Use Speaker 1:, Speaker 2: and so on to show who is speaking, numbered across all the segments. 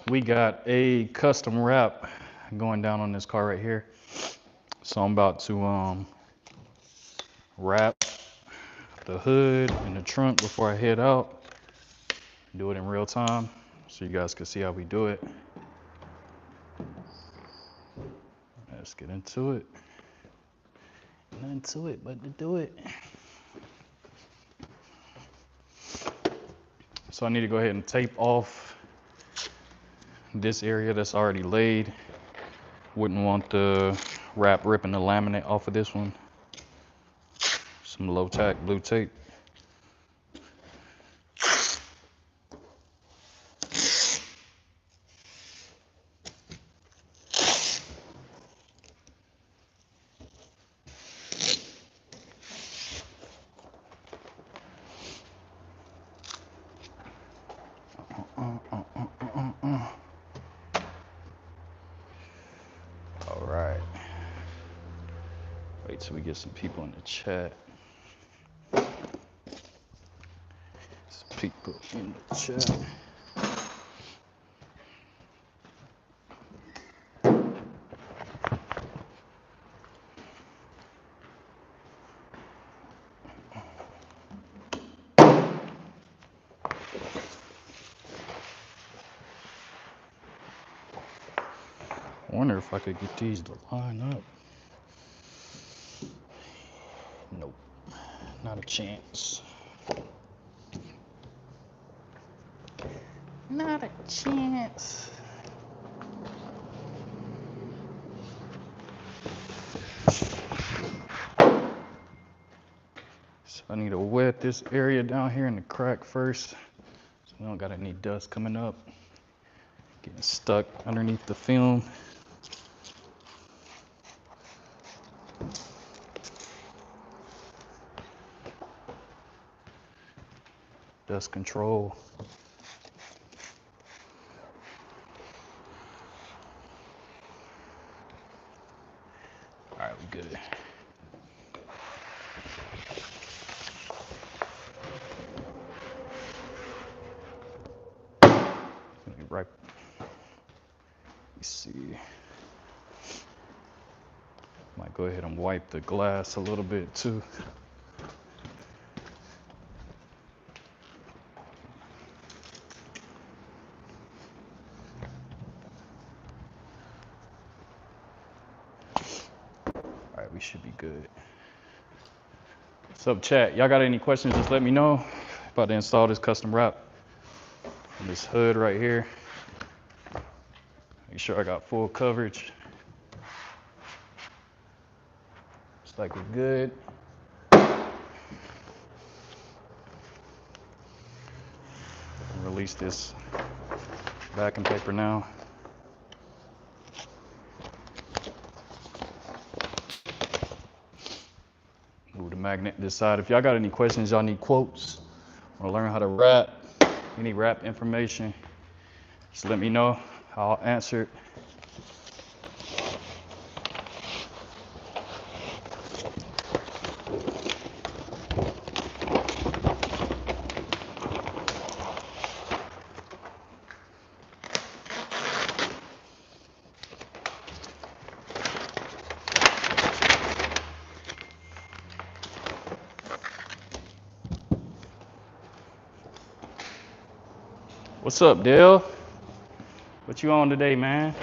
Speaker 1: We got a custom wrap going down on this car right here. So I'm about to wrap the hood and the trunk before I head out. Do it in real time so you guys can see how we do it. Let's get into it. Nothing to it but to do it. So I need to go ahead and tape off this area that's already laid. Wouldn't want the wrap ripping the laminate off of this one. Some low tack blue tape. All right. Wait till we get some people in the chat. Some people in the chat. I wonder if I could get these to line up. Nope, not a chance. Not a chance. So I need to wet this area down here in the crack first, so we don't got any dust coming up, getting stuck underneath the film. Dust control. All right, we good. Right. Let's see. Might go ahead and wipe the glass a little bit too. All right, we should be good. What's up, chat? Y'all got any questions? Just let me know. About to install this custom wrap on this hood right here. Make sure I got full coverage. Looks like we're good. Release this backing paper now. Move the magnet this side. If y'all got any questions, y'all need quotes, or learn how to wrap, any wrap information, just let me know. I'll answer it. What's up, Dale? What you on today, man?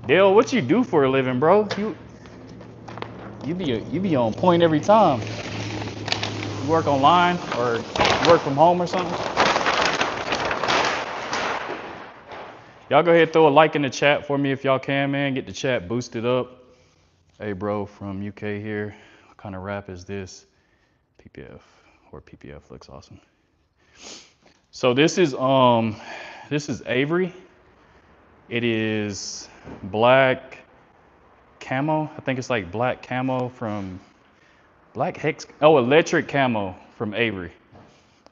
Speaker 1: Dale, what you do for a living, bro? You be on point every time. You work online or you work from home or something? Y'all go ahead and throw a like in the chat for me if y'all can, man. Get the chat boosted up. Hey, bro, from UK here. What kind of wrap is this? PPF, or PPF looks awesome. So this is Avery. It is black camo. I think it's like black camo from black hex. Oh, electric camo from Avery.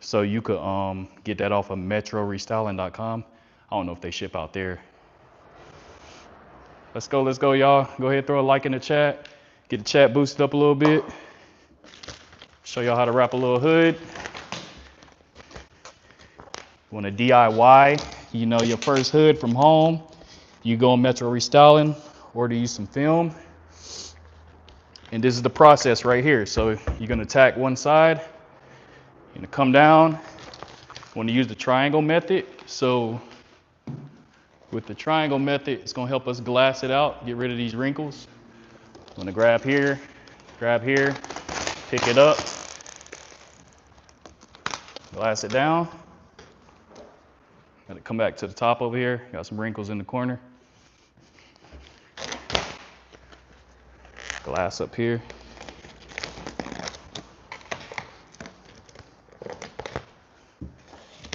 Speaker 1: So you could get that off of metrorestyling.com. I don't know if they ship out there. Let's go, y'all. Go ahead, throw a like in the chat. Get the chat boosted up a little bit. Show y'all how to wrap a little hood. You want to DIY, you know, your first hood from home. You go Metro Restyling, order you some film. And this is the process right here. So you're going to tack one side. You're going to come down. You want to use the triangle method. So with the triangle method, it's going to help us glass it out, get rid of these wrinkles. I'm going to grab here, pick it up, glass it down. Got to come back to the top over here. Got some wrinkles in the corner. Glass up here.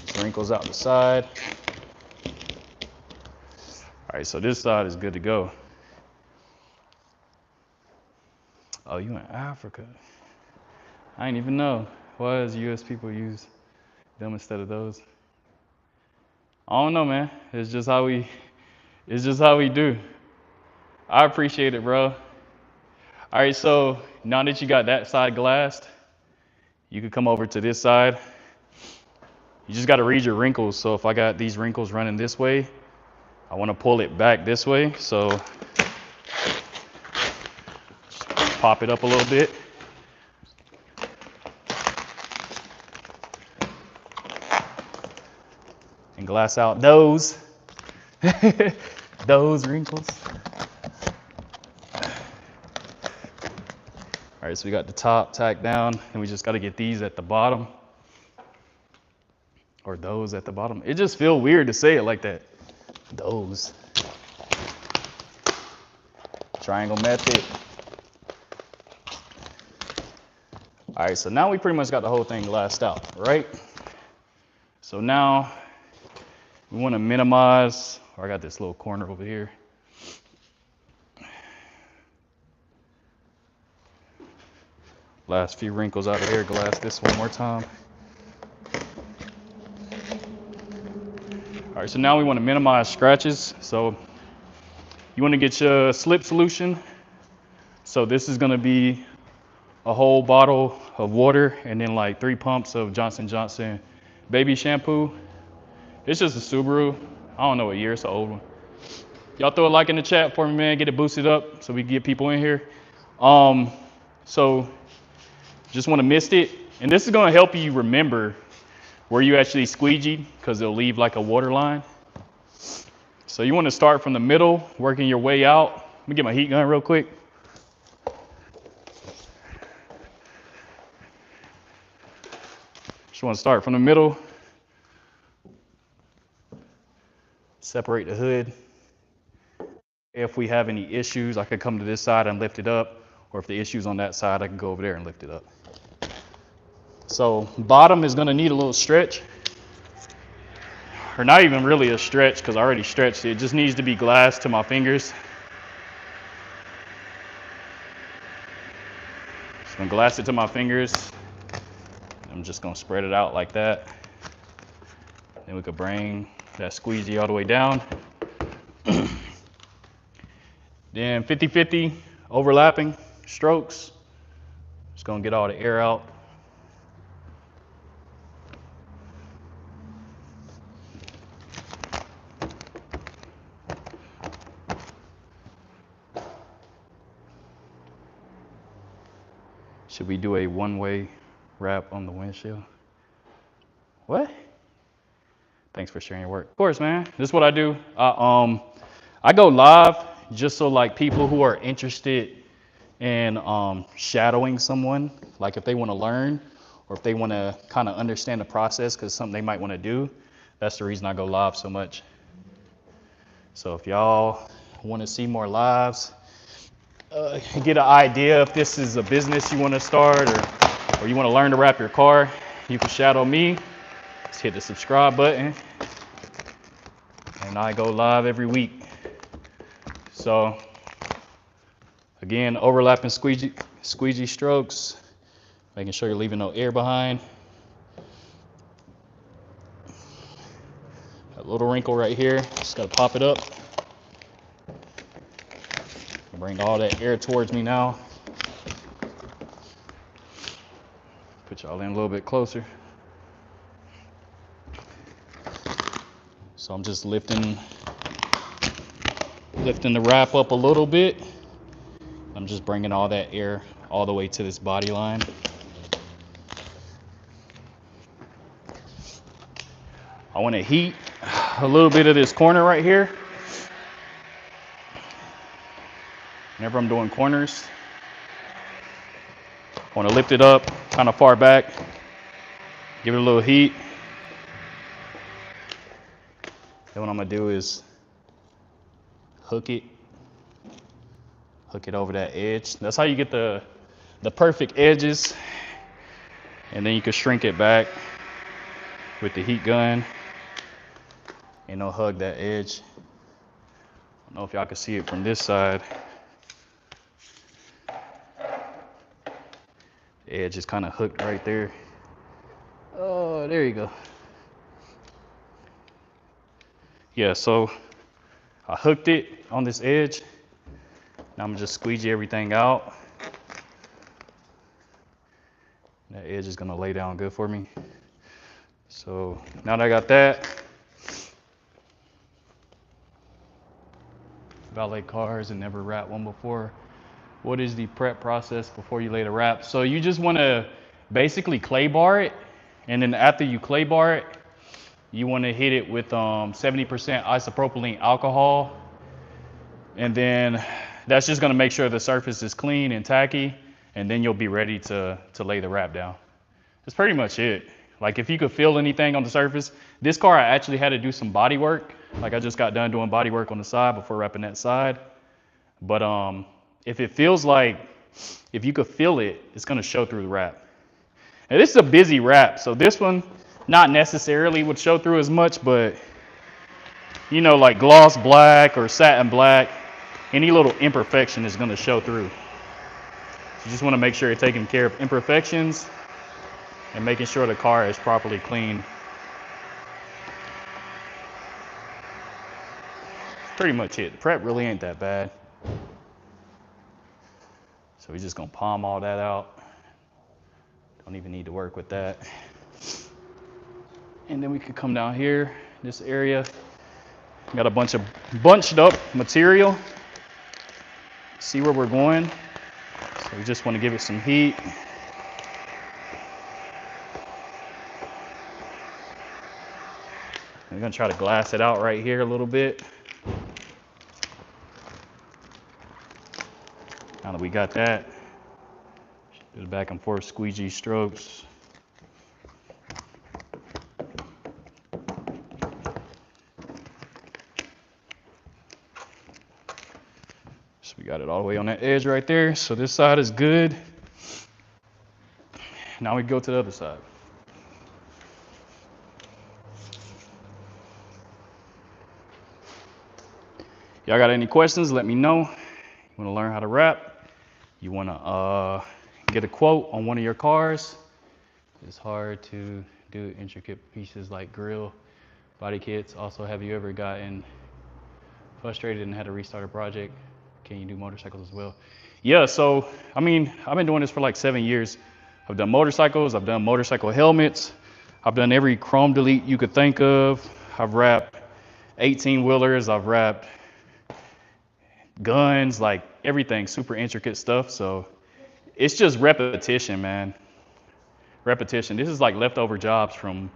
Speaker 1: Some wrinkles out the side. All right, so this side is good to go. Oh, you in Africa? I didn't even know. Why does US people use them instead of those? I don't know, man. It's just how we do. I appreciate it, bro. All right, so now that you got that side glassed, you can come over to this side. You just got to read your wrinkles. So if I got these wrinkles running this way, I want to pull it back this way. So just pop it up a little bit. And glass out those, those wrinkles. All right, so we got the top tacked down, and we just got to get these at the bottom, or those at the bottom. It just feels weird to say it like that. Those. Triangle method. All right, so now we pretty much got the whole thing glassed out, right? So now we want to minimize, or I got this little corner over here. Last few wrinkles out of here, glass this one more time. All right, so now we want to minimize scratches. So you want to get your slip solution. So this is going to be a whole bottle of water and then like 3 pumps of Johnson & Johnson baby shampoo. It's just a Subaru. I don't know what year, it's an old one. Y'all throw a like in the chat for me, man. Get it boosted up so we can get people in here. So just want to mist it. And this is going to help you remember where you actually squeegee, because it'll leave like a water line. So you want to start from the middle, working your way out. Let me get my heat gun real quick. Just want to start from the middle. Separate the hood. If we have any issues, I could come to this side and lift it up. Or if the issue's on that side, I can go over there and lift it up. So bottom is going to need a little stretch. Or not even really a stretch, because I already stretched it. It just needs to be glassed to my fingers. Just going to glass it to my fingers. I'm just going to spread it out like that. Then we could bring that squeegee all the way down. Then 50-50 overlapping strokes. Just gonna get all the air out. Should we do a one-way wrap on the windshield? What? Thanks for sharing your work. Of course, man. This is what I do. I go live just so like people who are interested in shadowing someone, like if they want to learn or if they want to kind of understand the process because something they might want to do, that's the reason I go live so much. So if y'all want to see more lives, get an idea if this is a business you want to start or you want to learn to wrap your car, you can shadow me. Just hit the subscribe button. And I go live every week. So again, overlapping squeegee strokes, making sure you're leaving no air behind. Got a little wrinkle right here, just gotta pop it up. Bring all that air towards me now. Put y'all in a little bit closer. So I'm just lifting the wrap up a little bit. I'm just bringing all that air all the way to this body line. I want to heat a little bit of this corner right here. Whenever I'm doing corners, I want to lift it up kind of far back, give it a little heat. Then what I'm going to do is hook it over that edge. That's how you get the perfect edges. And then you can shrink it back with the heat gun and it'll hug that edge. I don't know if y'all can see it from this side. The edge is kind of hooked right there. Oh, there you go. Yeah, so I hooked it on this edge. Now I'm gonna just squeegee everything out. That edge is gonna lay down good for me. So now that I got that, valet cars and never wrapped one before. What is the prep process before you lay the wrap? So you just wanna basically clay bar it, and then after you clay bar it, you wanna hit it with 70% isopropylene alcohol, and then that's just gonna make sure the surface is clean and tacky, and then you'll be ready to lay the wrap down. That's pretty much it. Like if you could feel anything on the surface, this car I actually had to do some body work. Like I just got done doing body work on the side before wrapping that side. But if it feels like, if you could feel it, it's gonna show through the wrap. And this is a busy wrap, so this one not necessarily would show through as much, but you know, like gloss black or satin black, any little imperfection is gonna show through. So you just wanna make sure you're taking care of imperfections and making sure the car is properly clean. Pretty much it. The prep really ain't that bad. So we're just gonna palm all that out. Don't even need to work with that. And then we could come down here, this area. Got a bunch of bunched up material. See where we're going. So we just want to give it some heat. We're gonna try to glass it out right here a little bit. Now that we got that, do the back and forth squeegee strokes. So we got it all the way on that edge right there. So this side is good. Now we go to the other side. Y'all got any questions? Let me know. You want to learn how to wrap? You want to get a quote on one of your cars? It's hard to do intricate pieces like grill, body kits. Also, have you ever gotten frustrated and had to restart a project? Can you do motorcycles as well? Yeah, so I mean, I've been doing this for like 7 years. I've done motorcycles, I've done motorcycle helmets, I've done every chrome delete you could think of. I've wrapped 18-wheelers, I've wrapped guns, like everything, super intricate stuff. So it's just repetition, man. Repetition. This is like leftover jobs from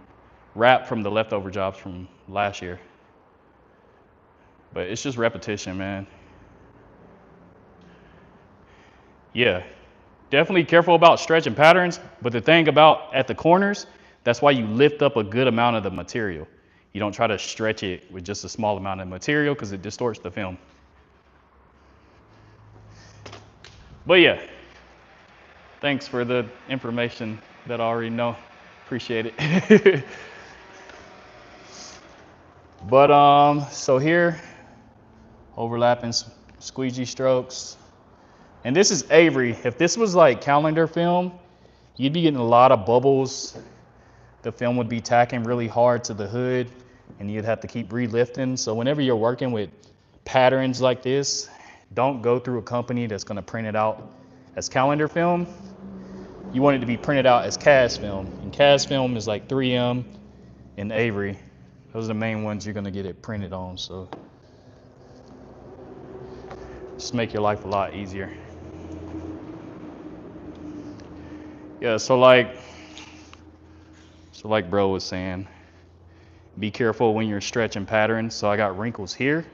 Speaker 1: the leftover jobs from last year. But it's just repetition, man. Yeah, definitely careful about stretching patterns. But the thing about at the corners, that's why you lift up a good amount of the material. You don't try to stretch it with just a small amount of material because it distorts the film. But yeah, thanks for the information that I already know. Appreciate it. But so here, overlapping squeegee strokes. And this is Avery. If this was like calendar film, you'd be getting a lot of bubbles. The film would be tacking really hard to the hood and you'd have to keep relifting. So whenever you're working with patterns like this, don't go through a company that's gonna print it out as calendar film. You want it to be printed out as cast film. And cast film is like 3M and Avery. Those are the main ones you're gonna get it printed on, so just make your life a lot easier. Yeah, so like bro was saying, be careful when you're stretching patterns. So I got wrinkles here,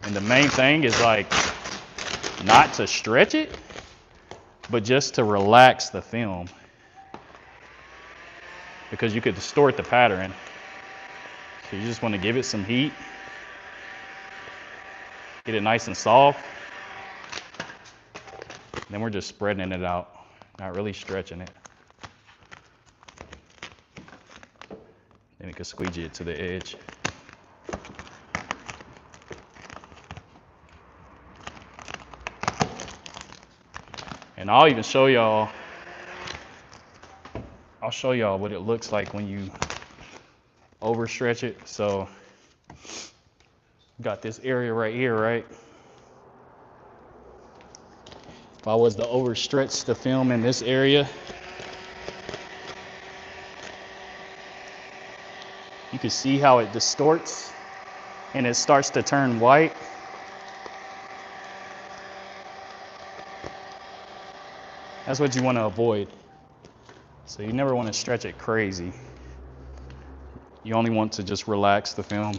Speaker 1: and the main thing is like not to stretch it, but just to relax the film, because you could distort the pattern. So you just want to give it some heat, get it nice and soft. Then we're just spreading it out, not really stretching it. Then we can squeegee it to the edge. And I'll even show y'all, what it looks like when you overstretch it. So got this area right here, right? If I was to overstretch the film in this area, you can see how it distorts and it starts to turn white. That's what you want to avoid. So you never want to stretch it crazy. You only want to just relax the film.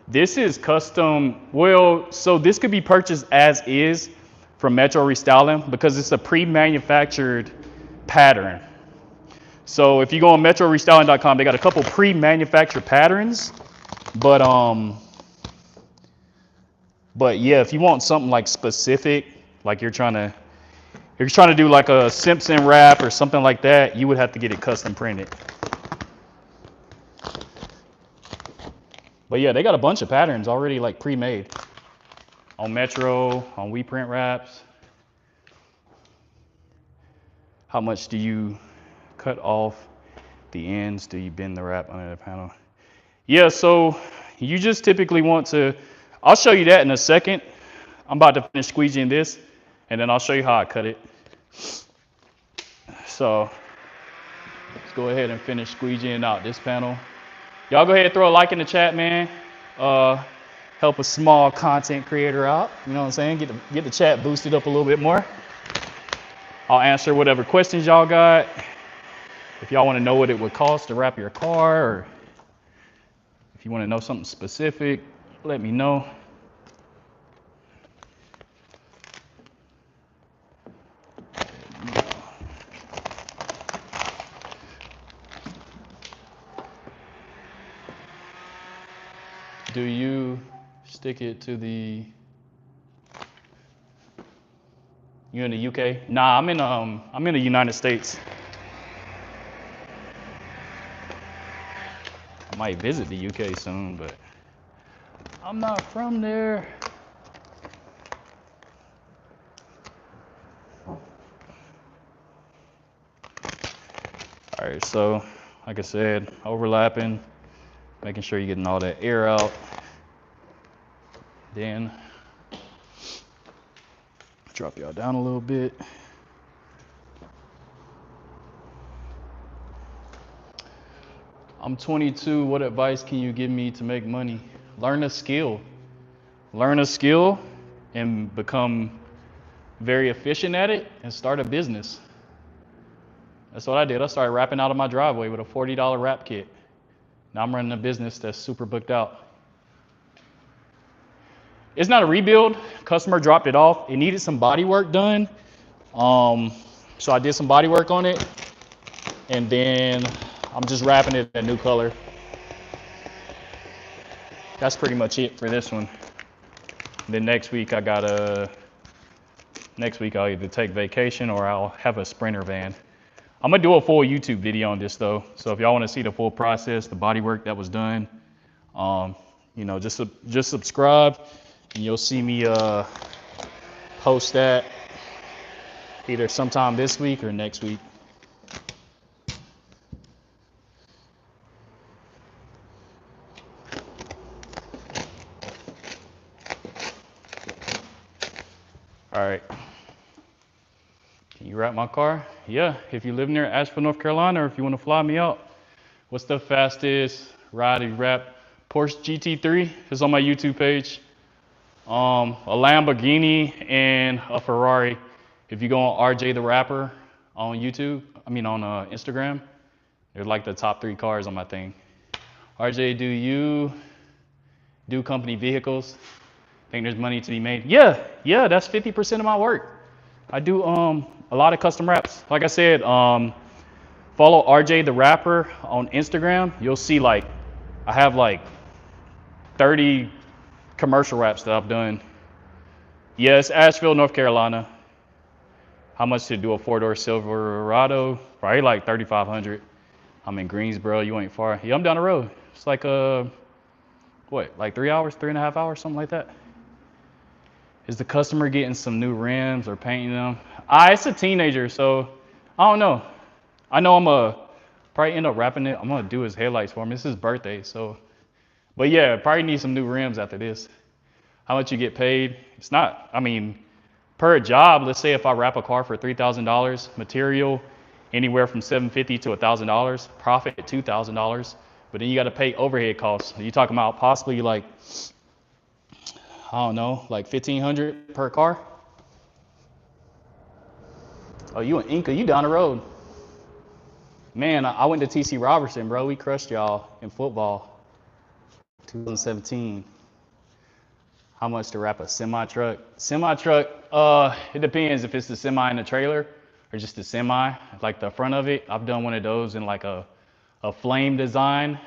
Speaker 1: This is custom. Well, so this could be purchased as is from Metro Restyling because it's a pre-manufactured pattern. So if you go on metrorestyling.com, they got a couple pre-manufactured patterns, but yeah, if you want something like specific, like you're trying to do like a Simpson wrap or something like that, you would have to get it custom printed. But yeah, they got a bunch of patterns already like pre-made on Metro, on WePrint wraps. How much do you cut off the ends? Do you bend the wrap under the panel? Yeah, so you just typically want to, I'll show you that in a second. I'm about to finish squeegeeing this, and then I'll show you how I cut it. So let's go ahead and finish squeegeeing out this panel. Y'all go ahead and throw a like in the chat, man. Help a small content creator out. You know what I'm saying? Get the chat boosted up a little bit more. I'll answer whatever questions y'all got. If y'all want to know what it would cost to wrap your car, or if you want to know something specific, let me know. Do you stick it to the? You in the UK? Nah, I'm in the United States. I might visit the UK soon, but I'm not from there. All right, so like I said, overlapping, making sure you're getting all that air out. Then drop y'all down a little bit. I'm 22. What advice can you give me to make money? Learn a skill. Learn a skill and become very efficient at it and start a business. That's what I did. I started wrapping out of my driveway with a $40 wrap kit. Now I'm running a business that's super booked out. It's not a rebuild. Customer dropped it off. It needed some body work done. So I did some body work on it. And then I'm just wrapping it a new color. That's pretty much it for this one. And then next week I'll either take vacation or I'll have a Sprinter van. I'm gonna do a full YouTube video on this though. So if y'all wanna see the full process, the body work that was done, just subscribe and you'll see me post that either sometime this week or next week. All right. Can you wrap my car? yeah, if you live near Asheville, North Carolina, or if you want to fly me out, what's the fastest ride you wrap? Porsche GT3 is on my YouTube page. A Lamborghini and a Ferrari. If you go on RJ the Rapper on YouTube, on Instagram, they're like the top 3 cars on my thing. RJ, do you do company vehicles? Think there's money to be made? Yeah, that's 50% of my work. I do a lot of custom wraps. Like I said, follow RJ the Rapper on Instagram. You'll see I have 30 commercial wraps that I've done. Yes, Asheville, North Carolina. How much to do a 4-door Silverado? Probably like $3,500. I'm in Greensboro. You ain't far. Yeah, I'm down the road. It's like 3 hours, 3.5 hours, something like that. Is the customer getting some new rims or painting them? It's a teenager, so I don't know. I know I'm probably end up wrapping it. I'm gonna do his headlights for him. It's his birthday, so. But yeah, probably need some new rims after this. How much you get paid? It's not, per job, let's say if I wrap a car for $3,000, material anywhere from $750 to $1,000, profit at $2,000, but then you got to pay overhead costs. You're talking about possibly like $1,500 per car. Oh, you in Inca? You down the road? Man, I went to TC Robertson, bro. We crushed y'all in football. 2017. How much to wrap a semi-truck? Semi-truck, it depends if it's the semi and the trailer or just the semi, like the front of it. I've done one of those in like a flame design.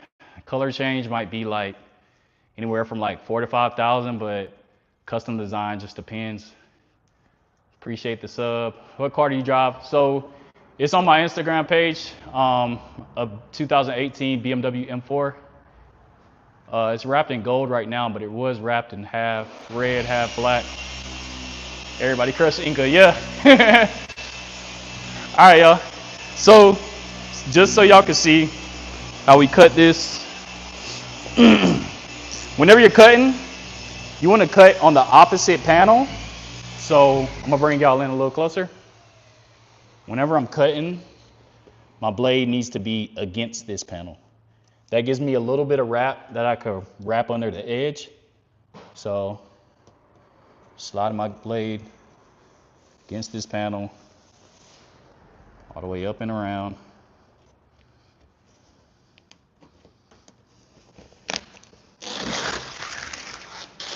Speaker 1: Color change might be like anywhere from like $4,000 to $5,000, but custom design just depends. Appreciate the sub. What car do you drive? So it's on my Instagram page, a 2018 BMW M4. It's wrapped in gold right now, but it was wrapped in half red, half black. Everybody crushed Inca, yeah. All right, y'all. So just so y'all can see how we cut this. Whenever you're cutting, you want to cut on the opposite panel. So I'm gonna bring y'all in a little closer. Whenever I'm cutting, my blade needs to be against this panel. That gives me a little bit of wrap that I could wrap under the edge. So slide my blade against this panel, all the way up and around.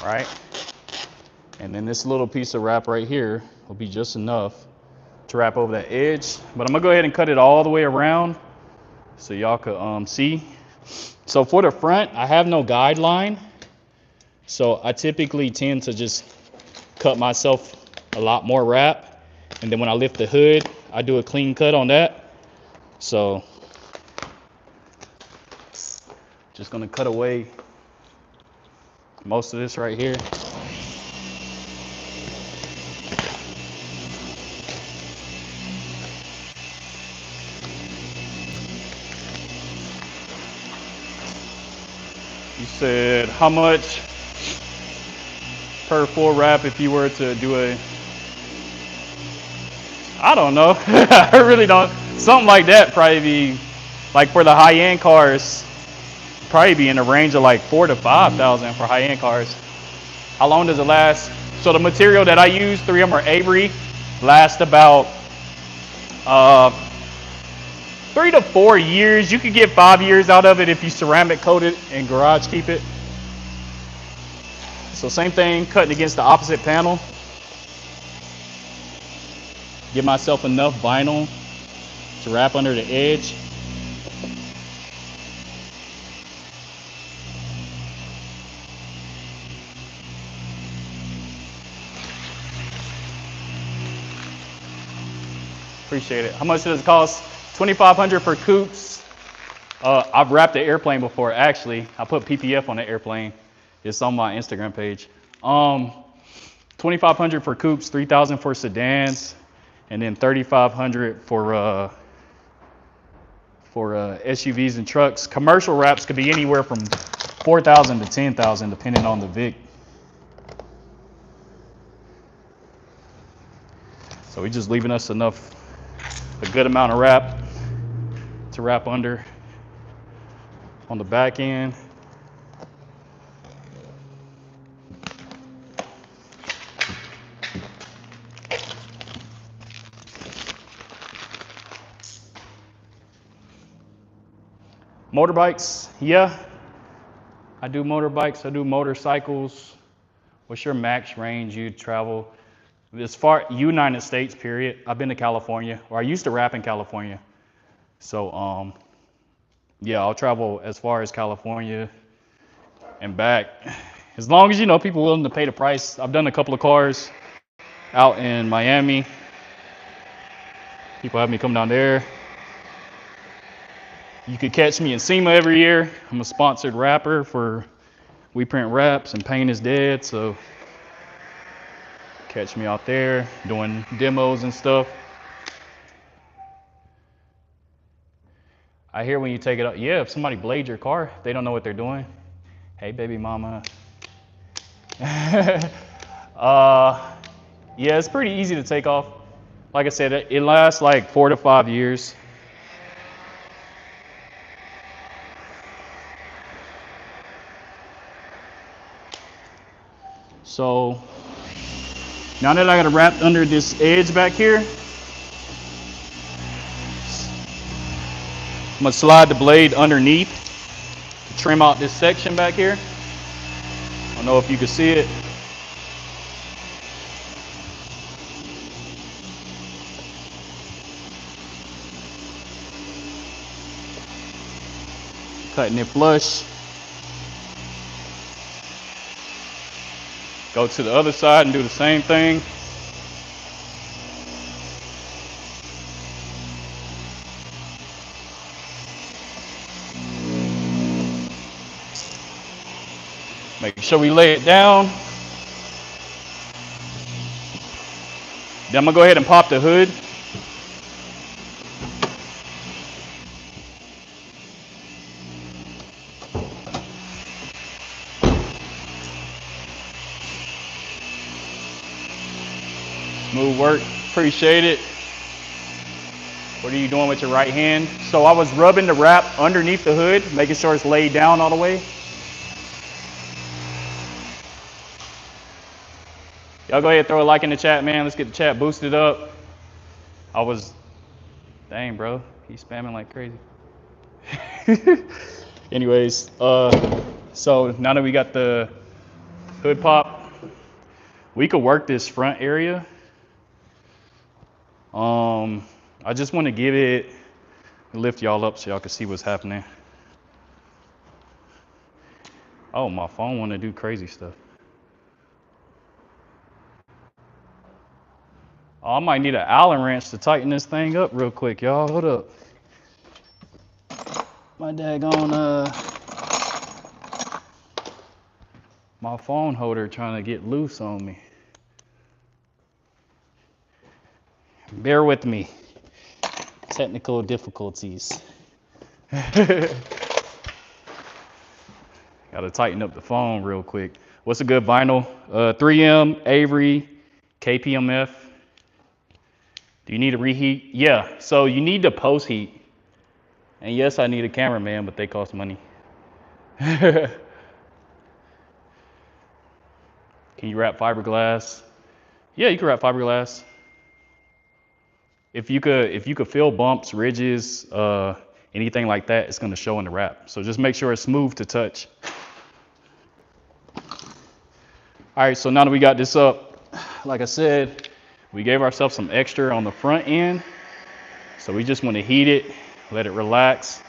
Speaker 1: All right. And then this little piece of wrap right here will be just enough to wrap over that edge. But I'm gonna go ahead and cut it all the way around so y'all could see. So for the front, I have no guideline. So I typically tend to just cut myself a lot more wrap. And then when I lift the hood, I do a clean cut on that. So just gonna cut away most of this right here. You said how much per full wrap if you were to do I don't know. I really don't. Something like that probably be, like for the high-end cars, probably be in the range of like $4,000 to $5,000 for high-end cars. How long does it last? So the material that I use, 3M or Avery, lasts about 3 to 4 years. You could get 5 years out of it if you ceramic coat it and garage keep it. So same thing, cutting against the opposite panel. Give myself enough vinyl to wrap under the edge. Appreciate it. How much does it cost? $2,500 for coupes. I've wrapped the airplane before, actually. I put PPF on the airplane. It's on my Instagram page. $2,500 for coupes, $3,000 for sedans, and then $3,500 for SUVs and trucks. Commercial wraps could be anywhere from $4,000 to $10,000 depending on the VIC. So we're just leaving us enough a good amount of wrap to wrap under on the back end. Motorbikes, yeah, I do motorbikes, I do motorcycles. What's your max range you travel? As far United States, period. I've been to California, or I used to rap in California. So, yeah, I'll travel as far as California and back. As long as, you know, people willing to pay the price. I've done a couple of cars out in Miami. People have me come down there. You could catch me in SEMA every year. I'm a sponsored rapper for We Print Raps and Pain is Dead, so catch me out there doing demos and stuff. I hear when you take it up, yeah, if somebody blades your car, they don't know what they're doing. Hey, baby mama. Yeah, it's pretty easy to take off. Like I said, it lasts like 4 to 5 years. So now that I got it wrapped under this edge back here, I'm gonna slide the blade underneath to trim out this section back here. I don't know if you can see it. Cutting it flush. Go to the other side and do the same thing. Make sure we lay it down. Then I'm gonna go ahead and pop the hood. Smooth work, appreciate it. What are you doing with your right hand? So I was rubbing the wrap underneath the hood, making sure it's laid down all the way. Y'all go ahead and throw a like in the chat, man. Let's get the chat boosted up. Dang, bro, he's spamming like crazy. Anyways, so now that we got the hood pop, we could work this front area. I just want to give it, lift y'all up so y'all can see what's happening. Oh, my phone want to do crazy stuff. Oh, I might need an Allen wrench to tighten this thing up real quick, y'all. Hold up. My daggone, my phone holder trying to get loose on me. Bear with me. Technical difficulties. Gotta tighten up the phone real quick. What's a good vinyl? 3M, Avery, KPMF. Do you need a reheat? Yeah, so you need to post heat. And yes, I need a cameraman, but they cost money. Can you wrap fiberglass? Yeah, you can wrap fiberglass. If you could feel bumps, ridges, anything like that, it's gonna show in the wrap. So just make sure it's smooth to touch. All right, so now that we got this up, like I said, we gave ourselves some extra on the front end. So we just want to heat it, let it relax.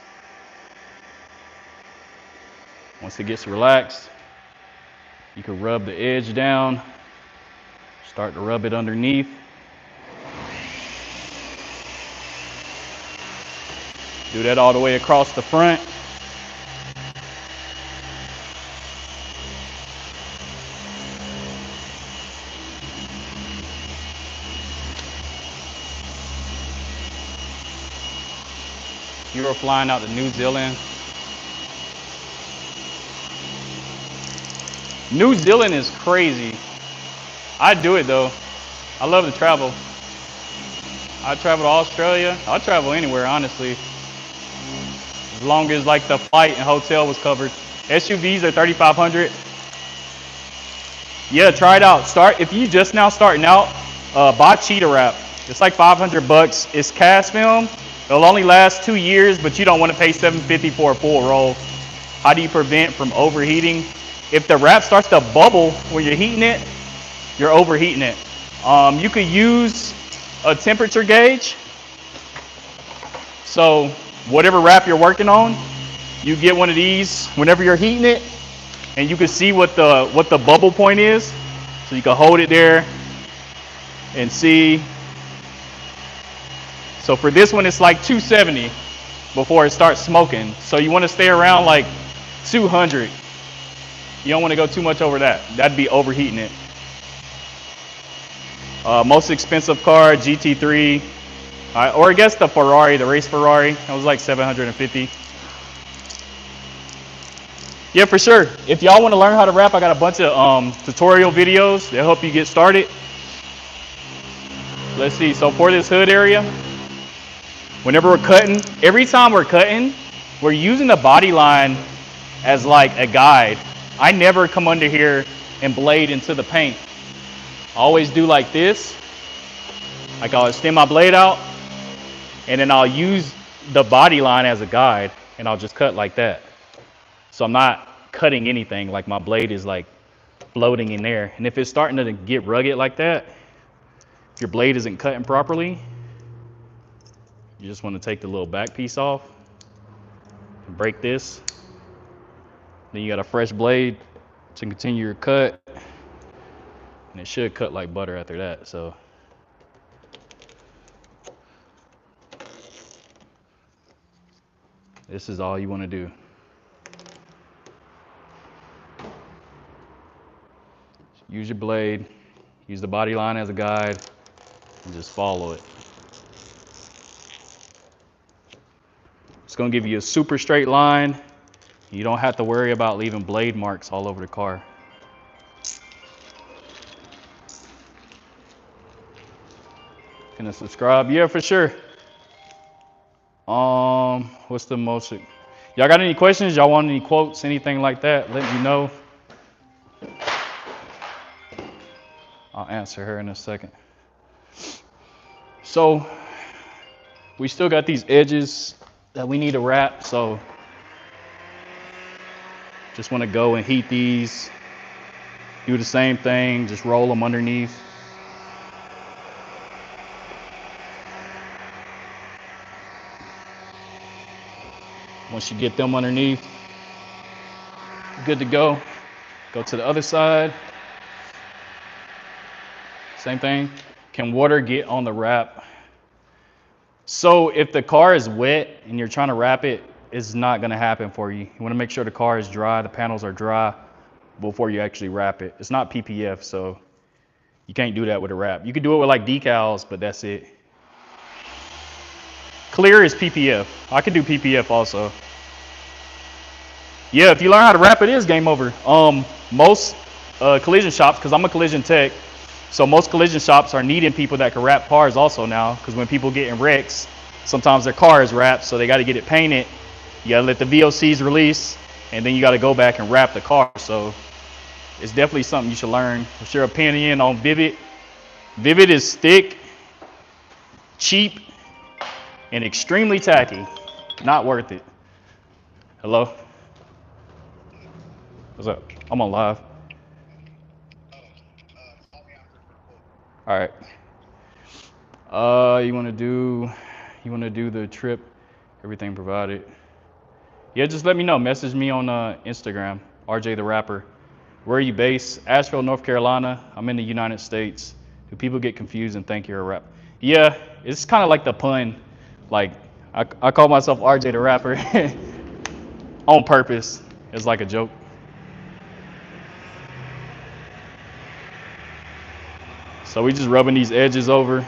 Speaker 1: Once it gets relaxed, you can rub the edge down, start to rub it underneath. Do that all the way across the front. You were flying out to New Zealand. New Zealand is crazy. I do it though. I love to travel. I travel to Australia. I'll travel anywhere, honestly, as long as like the flight and hotel was covered. SUVs are 3,500. Yeah, try it out. Start if you just now starting out. Buy cheetah wrap. It's like 500 bucks. It's cast film. It'll only last 2 years, but you don't want to pay 750 for a full roll. How do you prevent from overheating? If the wrap starts to bubble when you're heating it, you're overheating it. You could use a temperature gauge. So whatever wrap you're working on, you get one of these whenever you're heating it, and you can see what the bubble point is. So you can hold it there and see. So for this one, it's like 270 before it starts smoking. So you want to stay around like 200. You don't want to go too much over that. That'd be overheating it. Most expensive car, GT3, or I guess the Ferrari, the race Ferrari. That was like 750. Yeah, for sure. If y'all want to learn how to wrap, I got a bunch of tutorial videos that help you get started. Let's see. So for this hood area, whenever we're cutting, every time we're cutting, we're using the body line as like a guide. I never come under here and blade into the paint. I always do like this. Like I'll extend my blade out, and then I'll use the body line as a guide, and I'll just cut like that. So I'm not cutting anything, like my blade is like floating in there. And if it's starting to get rugged like that, if your blade isn't cutting properly, you just want to take the little back piece off and break this. Then you got a fresh blade to continue your cut. And it should cut like butter after that. So this is all you want to do. Use your blade, use the body line as a guide, and just follow it. It's going to give you a super straight line. You don't have to worry about leaving blade marks all over the car. Gonna subscribe? Yeah, for sure. What's the most? Y'all got any questions? Y'all want any quotes, anything like that? Let me know. I'll answer her in a second. So we still got these edges that we need to wrap. So just want to go and heat these. Do the same thing. Just roll them underneath. Once you get them underneath, good to go. Go to the other side. Same thing. Can water get on the wrap? So if the car is wet and you're trying to wrap it, it's not going to happen for you. You want to make sure the car is dry, the panels are dry before you actually wrap it. It's not PPF, so you can't do that with a wrap. You can do it with like decals, but that's it. Clear is PPF. I can do PPF also. Yeah, if you learn how to wrap, it is game over. Most collision shops, because I'm a collision tech, so most collision shops are needing people that can wrap cars also now, because when people get in wrecks, sometimes their car is wrapped, so they got to get it painted. You got to let the VOCs release, and then you got to go back and wrap the car. So it's definitely something you should learn. What's your opinion on Vivid? Vivid is thick, cheap, and extremely tacky. Not worth it. Hello? What's up? I'm on live. All right. You want to do the trip, everything provided. Yeah, just let me know. Message me on Instagram, RJ the Rapper. Where are you based? Asheville, North Carolina. I'm in the United States. Do people get confused and think you're a rapper? Yeah, it's kind of like the pun. Like, I call myself RJ the Rapper on purpose. It's like a joke. So we just rubbing these edges over.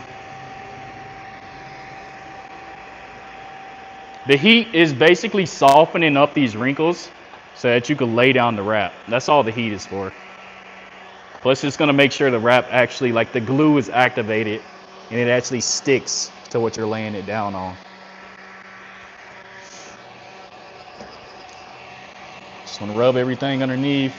Speaker 1: The heat is basically softening up these wrinkles so that you can lay down the wrap. That's all the heat is for. Plus it's gonna make sure the wrap actually, like the glue is activated and it actually sticks to what you're laying it down on. Just want to rub everything underneath.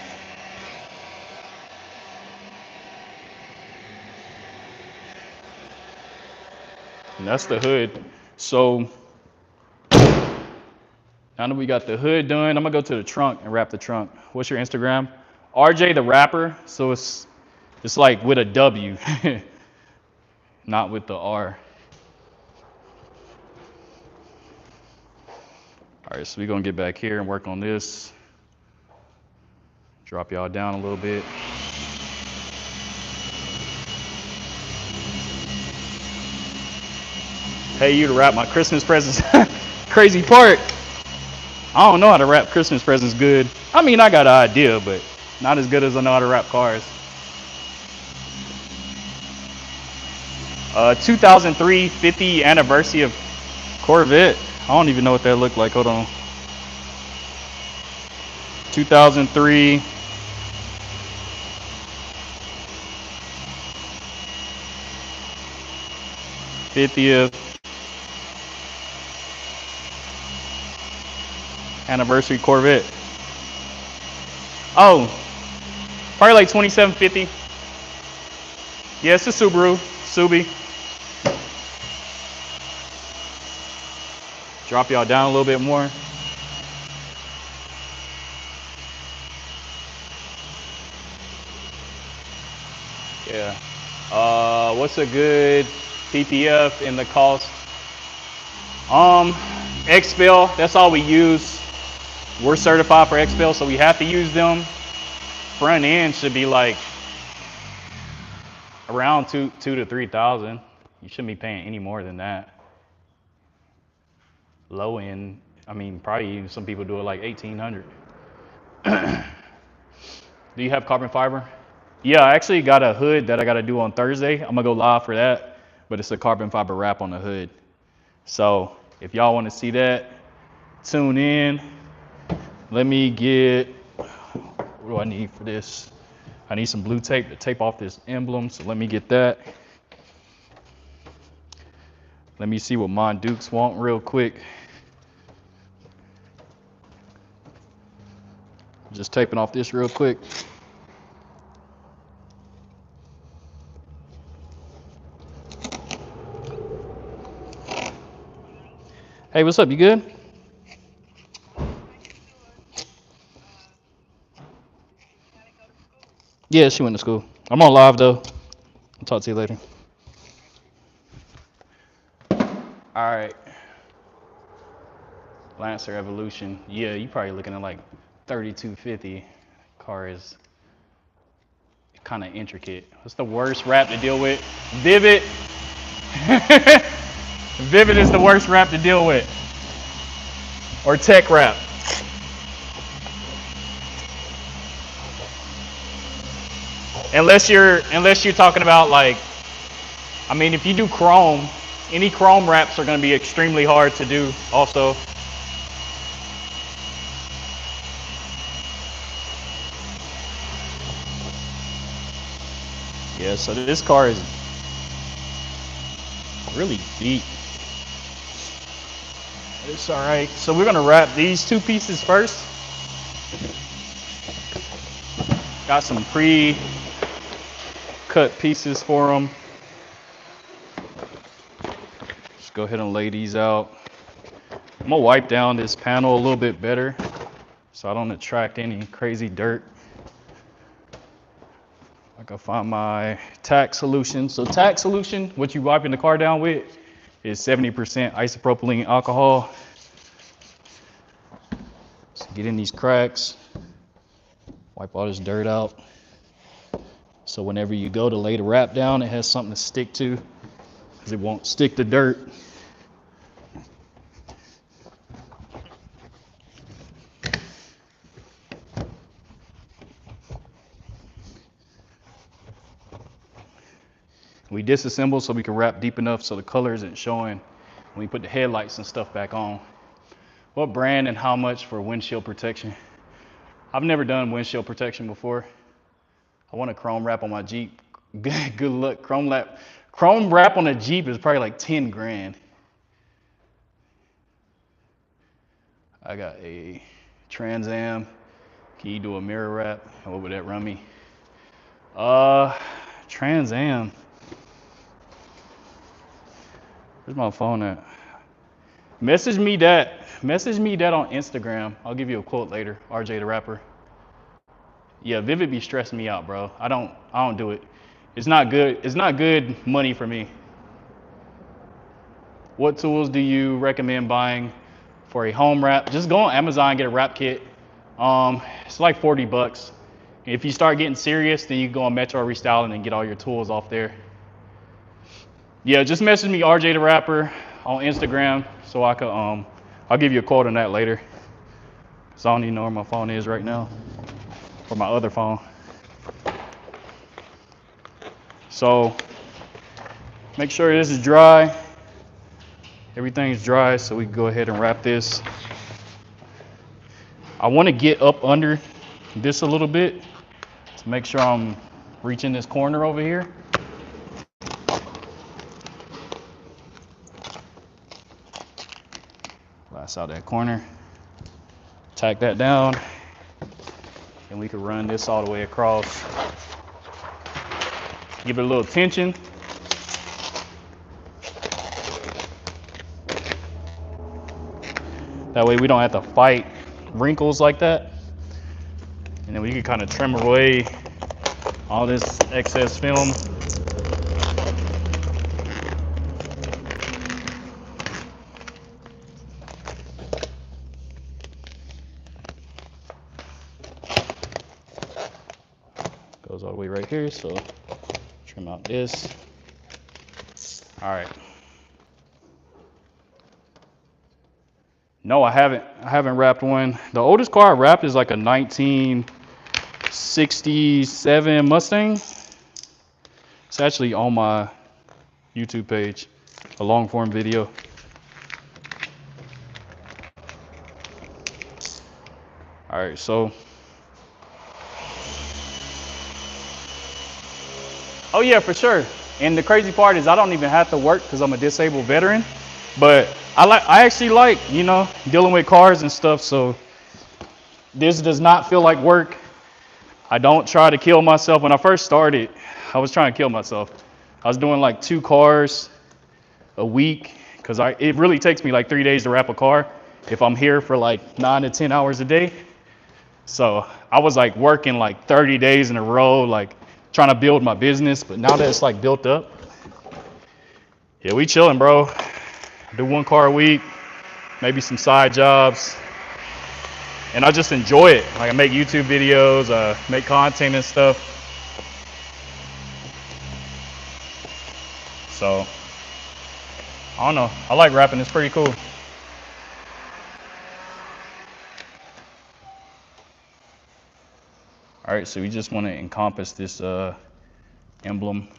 Speaker 1: And that's the hood. So now that we got the hood done, I'm gonna go to the trunk and wrap the trunk. What's your Instagram? RJ the Rapper. So it's like with a W, not with the R. All right, so we're gonna get back here and work on this. Drop y'all down a little bit. Pay you to wrap my Christmas presents. Crazy part. I don't know how to wrap Christmas presents good. I mean, I got an idea, but not as good as I know how to wrap cars. 2003 50th anniversary of Corvette. I don't even know what that looked like. Hold on. 2003. '50th anniversary Corvette. Oh, probably like 2750. Yeah, it's a Subaru, Subi. Drop y'all down a little bit more. Yeah. What's a good PPF in the cost? XPEL, that's all we use. We're certified for XPEL, so we have to use them. Front end should be like around two to 3,000. You shouldn't be paying any more than that. Low end, I mean, probably even some people do it like 1,800. Do you have carbon fiber? Yeah, I actually got a hood that I got to do on Thursday. I'm gonna go live for that, but it's a carbon fiber wrap on the hood. So if y'all want to see that, tune in. Let me get, what do I need for this? I need some blue tape to tape off this emblem, so let me get that. Let me see what Mon Dukes want real quick. Just taping off this real quick. Hey, what's up? You good? Yeah, she went to school. I'm on live though. I'll talk to you later. All right. Lancer Evolution. Yeah, you probably looking at like 3250. Car is kind of intricate. What's the worst wrap to deal with? Vivid. Vivid is the worst wrap to deal with. Or tech wrap. Unless you're talking about like, I mean, if you do chrome, any chrome wraps are going to be extremely hard to do also. Yeah, so this car is really deep. It's all right. So we're gonna wrap these two pieces first. Got some pre-cut pieces for them. Just go ahead and lay these out. I'm gonna wipe down this panel a little bit better so I don't attract any crazy dirt. I can find my tack solution. So tack solution, what you wiping the car down with, is 70% isopropylene alcohol. So get in these cracks, wipe all this dirt out. So whenever you go to lay the wrap down, it has something to stick to, because it won't stick to dirt. We disassemble so we can wrap deep enough so the color isn't showing when we put the headlights and stuff back on. What brand and how much for windshield protection? I've never done windshield protection before. I want a chrome wrap on my Jeep. Good luck. Chrome Chrome wrap on a Jeep is probably like 10 grand. I got a Trans Am. Can you do a mirror wrap? And what would that run me? Trans Am. Where's my phone at? Message me that on Instagram. I'll give you a quote later. RJ the rapper. Yeah, Vivid be stressing me out, bro. I don't do it. It's not good. It's not good money for me. What tools do you recommend buying for a home wrap? Just go on Amazon and get a wrap kit. It's like 40 bucks. If you start getting serious, then you go on Metro Restyling and get all your tools off there. Yeah, just message me RJ the rapper on Instagram so I could I'll give you a quote on that later. So I don't even know where my phone is right now. Or my other phone. So make sure this is dry. Everything's dry, so we can go ahead and wrap this. I want to get up under this a little bit to make sure I'm reaching this corner over here. Glass out that corner. Tack that down. And we can run this all the way across. Give it a little tension. That way we don't have to fight wrinkles like that. And then we can kind of trim away all this excess film. Goes all the way right here, so trim out this. All right. No, I haven't wrapped one. The oldest car I wrapped is like a 1967 Mustang. It's actually on my YouTube page, a long form video. All right, so. Oh yeah, for sure. And the crazy part is I don't even have to work because I'm a disabled veteran. But I actually like, you know, dealing with cars and stuff. So this does not feel like work. I don't try to kill myself. When I first started, I was trying to kill myself. I was doing like 2 cars a week because it really takes me like 3 days to wrap a car if I'm here for like 9 to 10 hours a day. So I was like working like 30 days in a row, like trying to build my business. But now that it's like built up, yeah, we chilling, bro. Do 1 car a week, maybe some side jobs. And I just enjoy it. Like I make YouTube videos, make content and stuff. So, I don't know. I like rapping. It's pretty cool. All right, so we just want to encompass this emblem.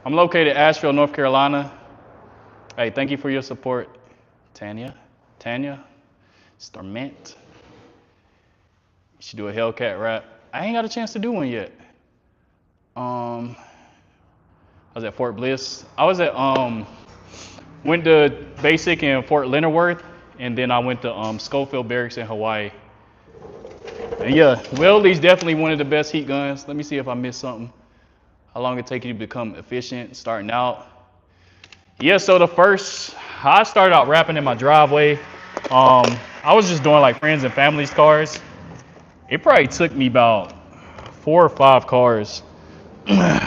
Speaker 1: I'm located in Asheville, North Carolina. Hey, thank you for your support, Tanya, Starment. You should do a Hellcat rap. I ain't got a chance to do one yet. I was at Fort Bliss. I was at went to basic in Fort Leonard Wood, and then I went to Schofield Barracks in Hawaii. And yeah, Weldy's definitely one of the best heat guns. Let me see if I missed something. How long it take you to become efficient starting out? Yeah, so I started out rapping in my driveway. I was just doing like friends and family's cars. It probably took me about 4 or 5 cars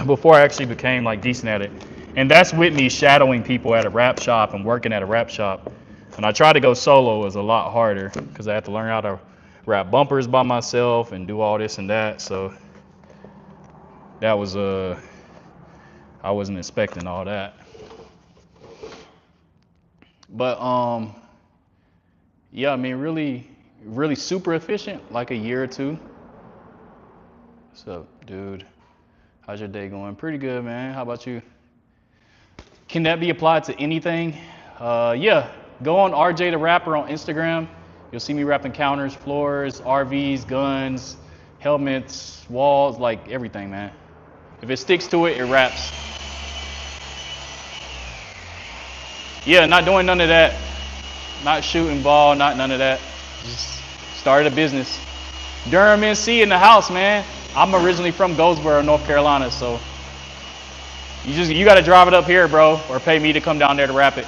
Speaker 1: before I actually became like decent at it. And that's with me shadowing people at a rap shop and working at a rap shop. And I tried to go solo, it was a lot harder because I had to learn how to wrap bumpers by myself and do all this and that. So that was I wasn't expecting all that. But yeah, I mean really super efficient, like a year or 2. What's up, dude? How's your day going? Pretty good, man. How about you? Can that be applied to anything? Yeah, go on RJ the Rapper on Instagram You'll see me wrapping counters, floors, RVs, guns, helmets, walls, like everything, man. If it sticks to it, it wraps. Yeah, not doing none of that. Not shooting ball, not none of that. Just started a business. Durham, NC in the house, man. I'm originally from Goldsboro, North Carolina, so you got to drive it up here, bro, or pay me to come down there to wrap it.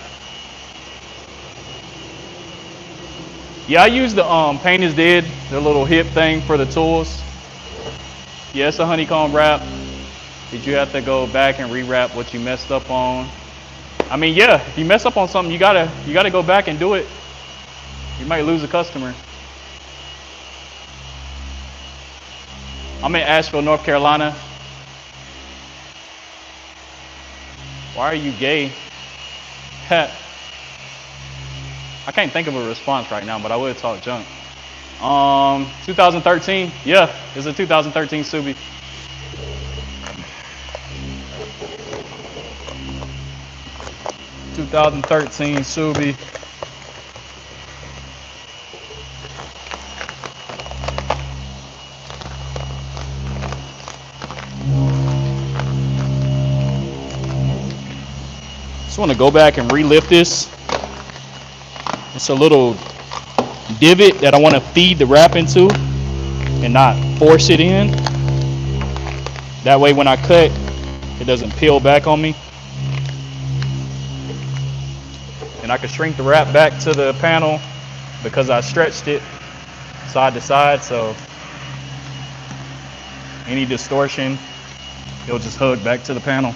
Speaker 1: Yeah, I use the Paint is Dead, the little hip thing for the tools. Yeah, it's a honeycomb wrap. Did you have to go back and rewrap what you messed up on? I mean, yeah, if you mess up on something, you gotta go back and do it. You might lose a customer. I'm in Asheville, North Carolina. Why are you gay? I can't think of a response right now, but I would talk junk. 2013, yeah, it's a 2013 Subi. (2013) Subi. Just want to go back and relift this. It's a little divot that I want to feed the wrap into and not force it in. That way when I cut, it doesn't peel back on me. And I can shrink the wrap back to the panel because I stretched it side to side, so any distortion, it'll just hug back to the panel.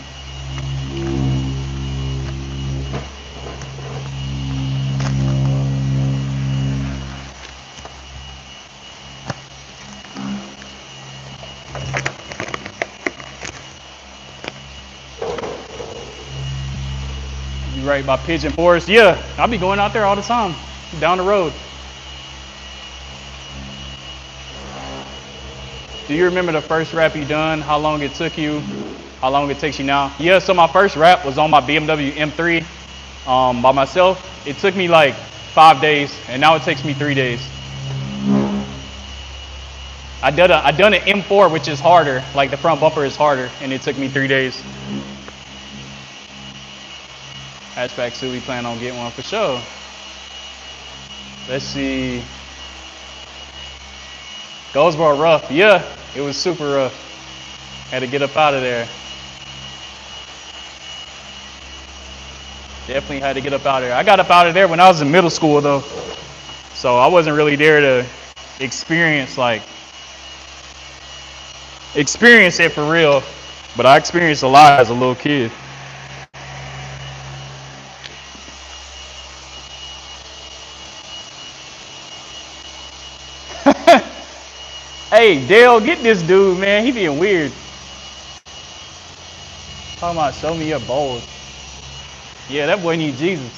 Speaker 1: You right by Pigeon Forest? Yeah, I'll be going out there all the time, down the road. Do you remember the first wrap you done? How long it took you? How long it takes you now? Yeah, so my first wrap was on my BMW M3 by myself. It took me like 5 days, and now it takes me 3 days. I done an M4, which is harder, like the front bumper is harder, and it took me 3 days. Hatchback Subi, plan on getting one for sure. Let's see. Goldsboro rough. Yeah, it was super rough. Had to get up out of there. Definitely had to get up out of there. I got up out of there when I was in middle school though. So I wasn't really there to experience it for real. But I experienced a lot as a little kid. Hey, Dale, get this dude, man. He being weird. Talking about show me your bowls. Yeah, that boy need Jesus.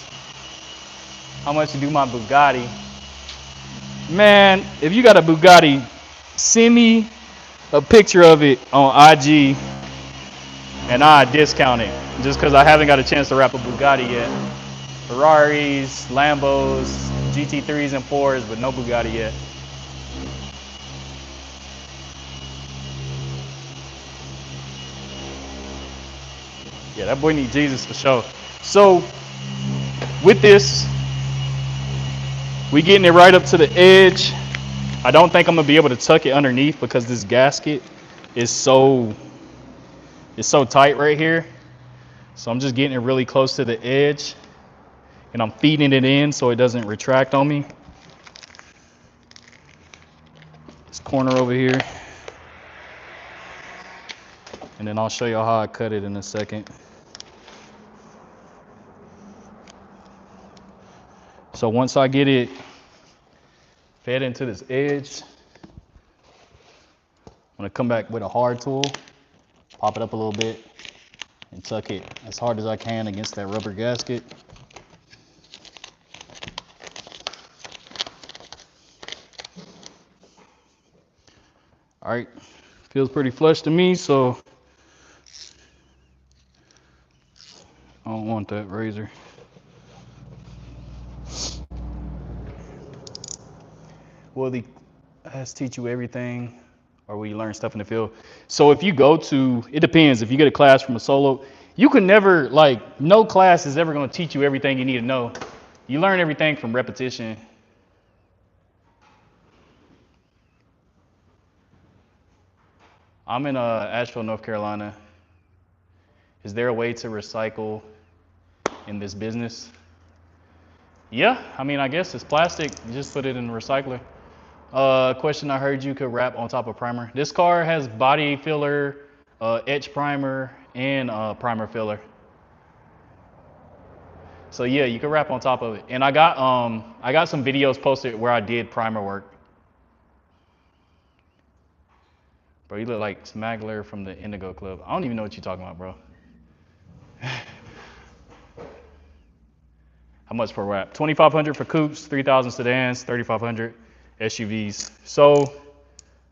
Speaker 1: How much you do my Bugatti? Man, if you got a Bugatti, send me a picture of it on IG and I discount it. Just because I haven't got a chance to wrap a Bugatti yet. Ferraris, Lambos, GT3s and 4s, but no Bugatti yet. Yeah, that boy need Jesus for sure. So with this, we getting it right up to the edge. I don't think I'm gonna be able to tuck it underneath because this gasket is so tight right here. So I'm just getting it really close to the edge and I'm feeding it in so it doesn't retract on me. This corner over here. And then I'll show you how I cut it in a second. So once I get it fed into this edge, I'm gonna come back with a hard tool, pop it up a little bit, and tuck it as hard as I can against that rubber gasket. All right, feels pretty flush to me, so I don't want that razor. Will the class teach you everything, or will you learn stuff in the field? So if you go to, it depends. If you get a class from a solo, you can never, like, no class is ever going to teach you everything you need to know. You learn everything from repetition. I'm in Asheville, North Carolina. Is there a way to recycle in this business? Yeah, I mean, I guess it's plastic. You just put it in the recycler. Question I heard you could wrap on top of primer. This car has body filler, etch primer, and primer filler. So yeah, you can wrap on top of it. And I got some videos posted where I did primer work. Bro, you look like Smaggler from the Indigo Club. I don't even know what you're talking about, bro. How much per wrap? 2,500 for coupes, 3,000 sedans, 3,500 SUVs. So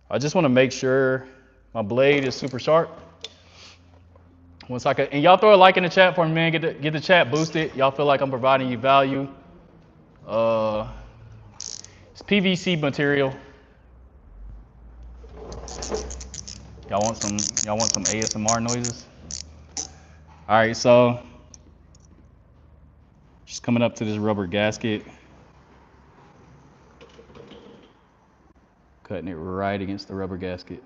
Speaker 1: I just want to make sure my blade is super sharp. Once I could, and y'all throw a like in the chat for me, man. Get the chat boosted. Y'all feel like I'm providing you value. It's PVC material. Y'all want some ASMR noises? All right, so just coming up to this rubber gasket, cutting it right against the rubber gasket.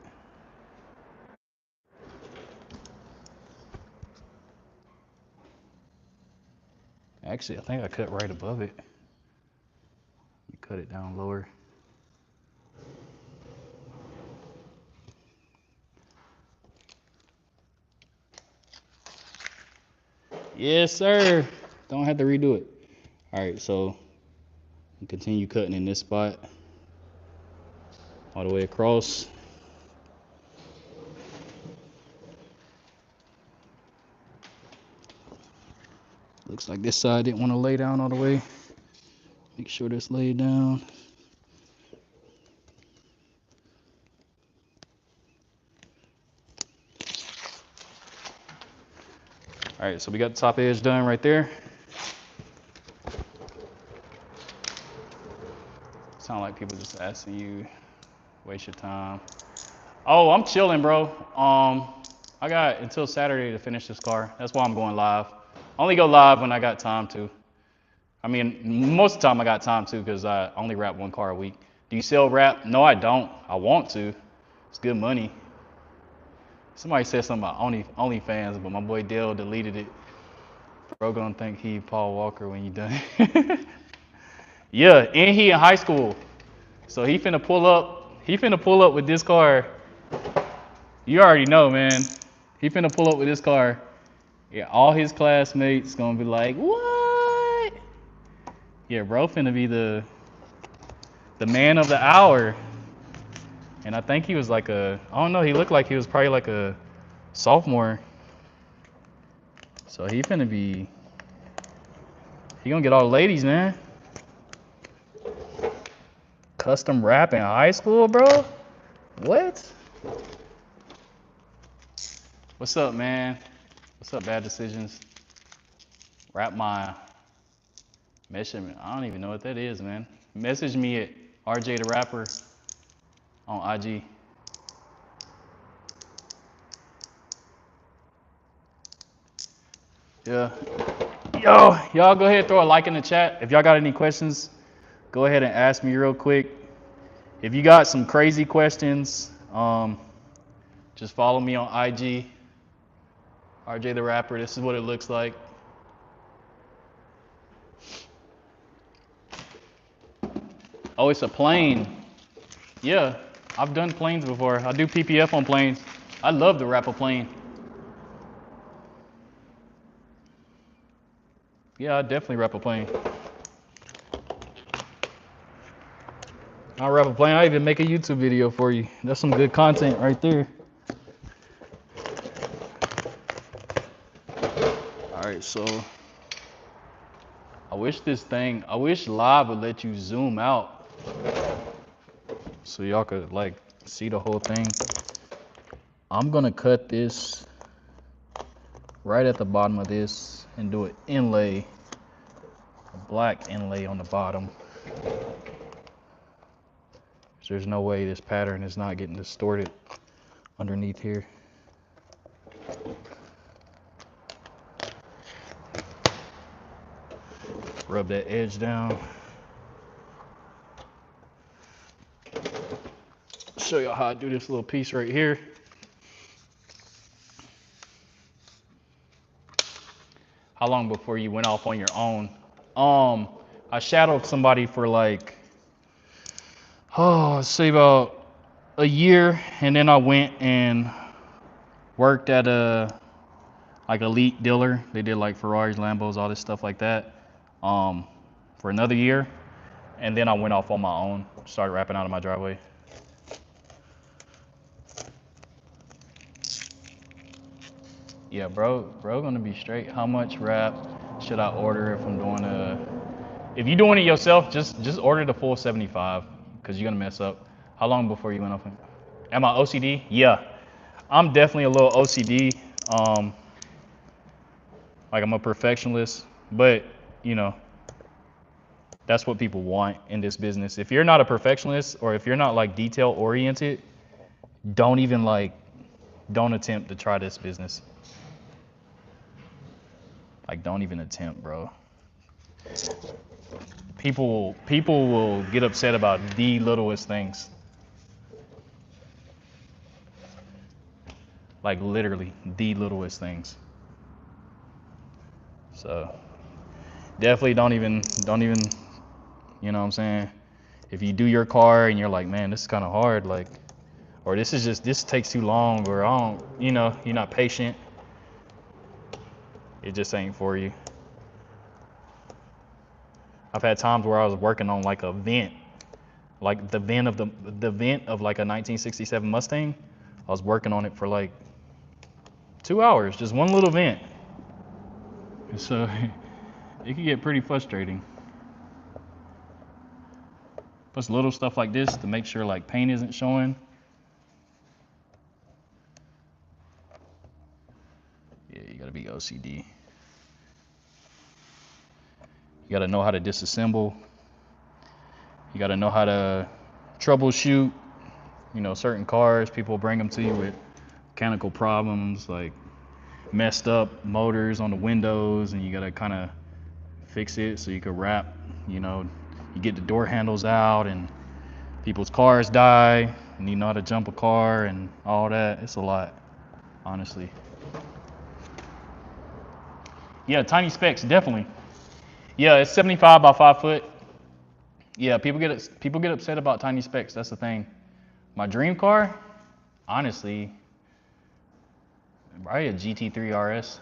Speaker 1: Actually, I think I cut right above it. Let me cut it down lower. Yes, sir. Don't have to redo it. All right, so continue cutting in this spot all the way across. Looks like this side didn't want to lay down all the way. Make sure this laid down. All right, so we got the top edge done right there. Sound like people just asking you, waste your time. Oh, I'm chilling, bro. I got until Saturday to finish this car. That's why I'm going live. I only go live when I got time to. I mean, most of the time I got time to because I only wrap one car a week. Do you sell wrap? No, I don't. I want to. It's good money. Somebody said something about OnlyFans, but my boy Dale deleted it. Bro gonna think he Paul Walker when you done. Yeah, and he in high school. So he finna pull up with this car. You already know, man. He finna pull up with this car. Yeah, all his classmates gonna be like, what? Yeah, bro finna be the man of the hour. And I think he was like I don't know, he looked like he was probably like a sophomore. So he gonna get all the ladies, man. Custom rap in high school, bro? What? What's up, man? What's up, Bad Decisions? Rap my measurement. I don't even know what that is, man. Message me at RJ the Rapper on IG. Yeah. Yo, y'all go ahead and throw a like in the chat. If y'all got any questions, go ahead and ask me real quick. If you got some crazy questions, just follow me on IG. RJ the Rapper, this is what it looks like. Oh, it's a plane. Yeah, I've done planes before. I do PPF on planes. I love to wrap a plane. Yeah, I definitely wrap a plane. I'll wrap a plane. I'll even make a YouTube video for you. That's some good content right there. All right, so I wish live would let you zoom out so y'all could like see the whole thing. I'm gonna cut this right at the bottom of this and do an inlay, a black inlay on the bottom. So there's no way this pattern is not getting distorted underneath here. Rub that edge down. Show y'all how I do this little piece right here. How long before you went off on your own? I shadowed somebody for like, say about a year, and then I went and worked at a like elite dealer. They did like Ferraris, Lambos, all this stuff like that, for another year, and then I went off on my own, started rapping out of my driveway. Yeah, bro gonna be straight. How much rap should I order if I'm doing if you're doing it yourself, just order the full 75, because you're gonna mess up. How long before you went off? Am I OCD? Yeah, I'm definitely a little OCD. Like I'm a perfectionist, but you know, that's what people want in this business. If you're not a perfectionist, or if you're not like detail oriented, don't attempt to try this business. Like, don't even attempt, bro. People will get upset about the littlest things. Like literally the littlest things. So definitely don't even, you know what I'm saying? If you do your car and you're like, man, this is kind of hard, like, or this takes too long, or I don't, you're not patient, it just ain't for you. I've had times where I was working on like a vent, like the vent of like a 1967 Mustang. I was working on it for like 2 hours, just one little vent. So it can get pretty frustrating. Plus little stuff like this to make sure like paint isn't showing. Yeah, you gotta be OCD. You gotta know how to disassemble. You gotta know how to troubleshoot. Certain cars, people bring them to you with mechanical problems, like messed up motors on the windows, and you gotta kind of fix it so you can wrap. You get the door handles out, and people's cars die, and you know how to jump a car and all that. It's a lot, honestly. Yeah, tiny specs, definitely. Yeah, it's 75 by 5 foot. Yeah, people get upset about tiny specs. That's the thing. My dream car, honestly, probably a GT3 RS.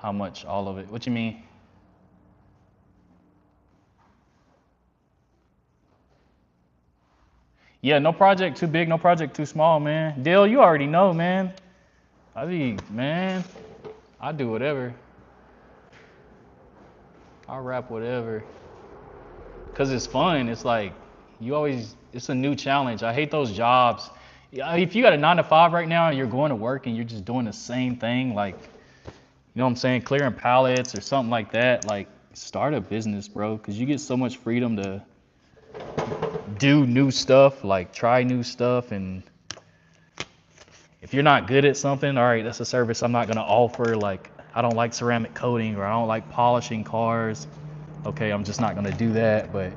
Speaker 1: How much? All of it? What you mean? Yeah, no project too big, no project too small, man. Dale, you already know, man. I do whatever. I rap whatever. Cause it's fun. It's like it's a new challenge. I hate those jobs. If you got a 9 to 5 right now and you're going to work and you're just doing the same thing, like, you know what I'm saying, clearing pallets or something like that, like start a business, bro. Cause you get so much freedom to do new stuff, like try new stuff. And if you're not good at something, all right, that's a service I'm not gonna offer. Like, I don't like ceramic coating, or I don't like polishing cars. Okay, I'm just not gonna do that. But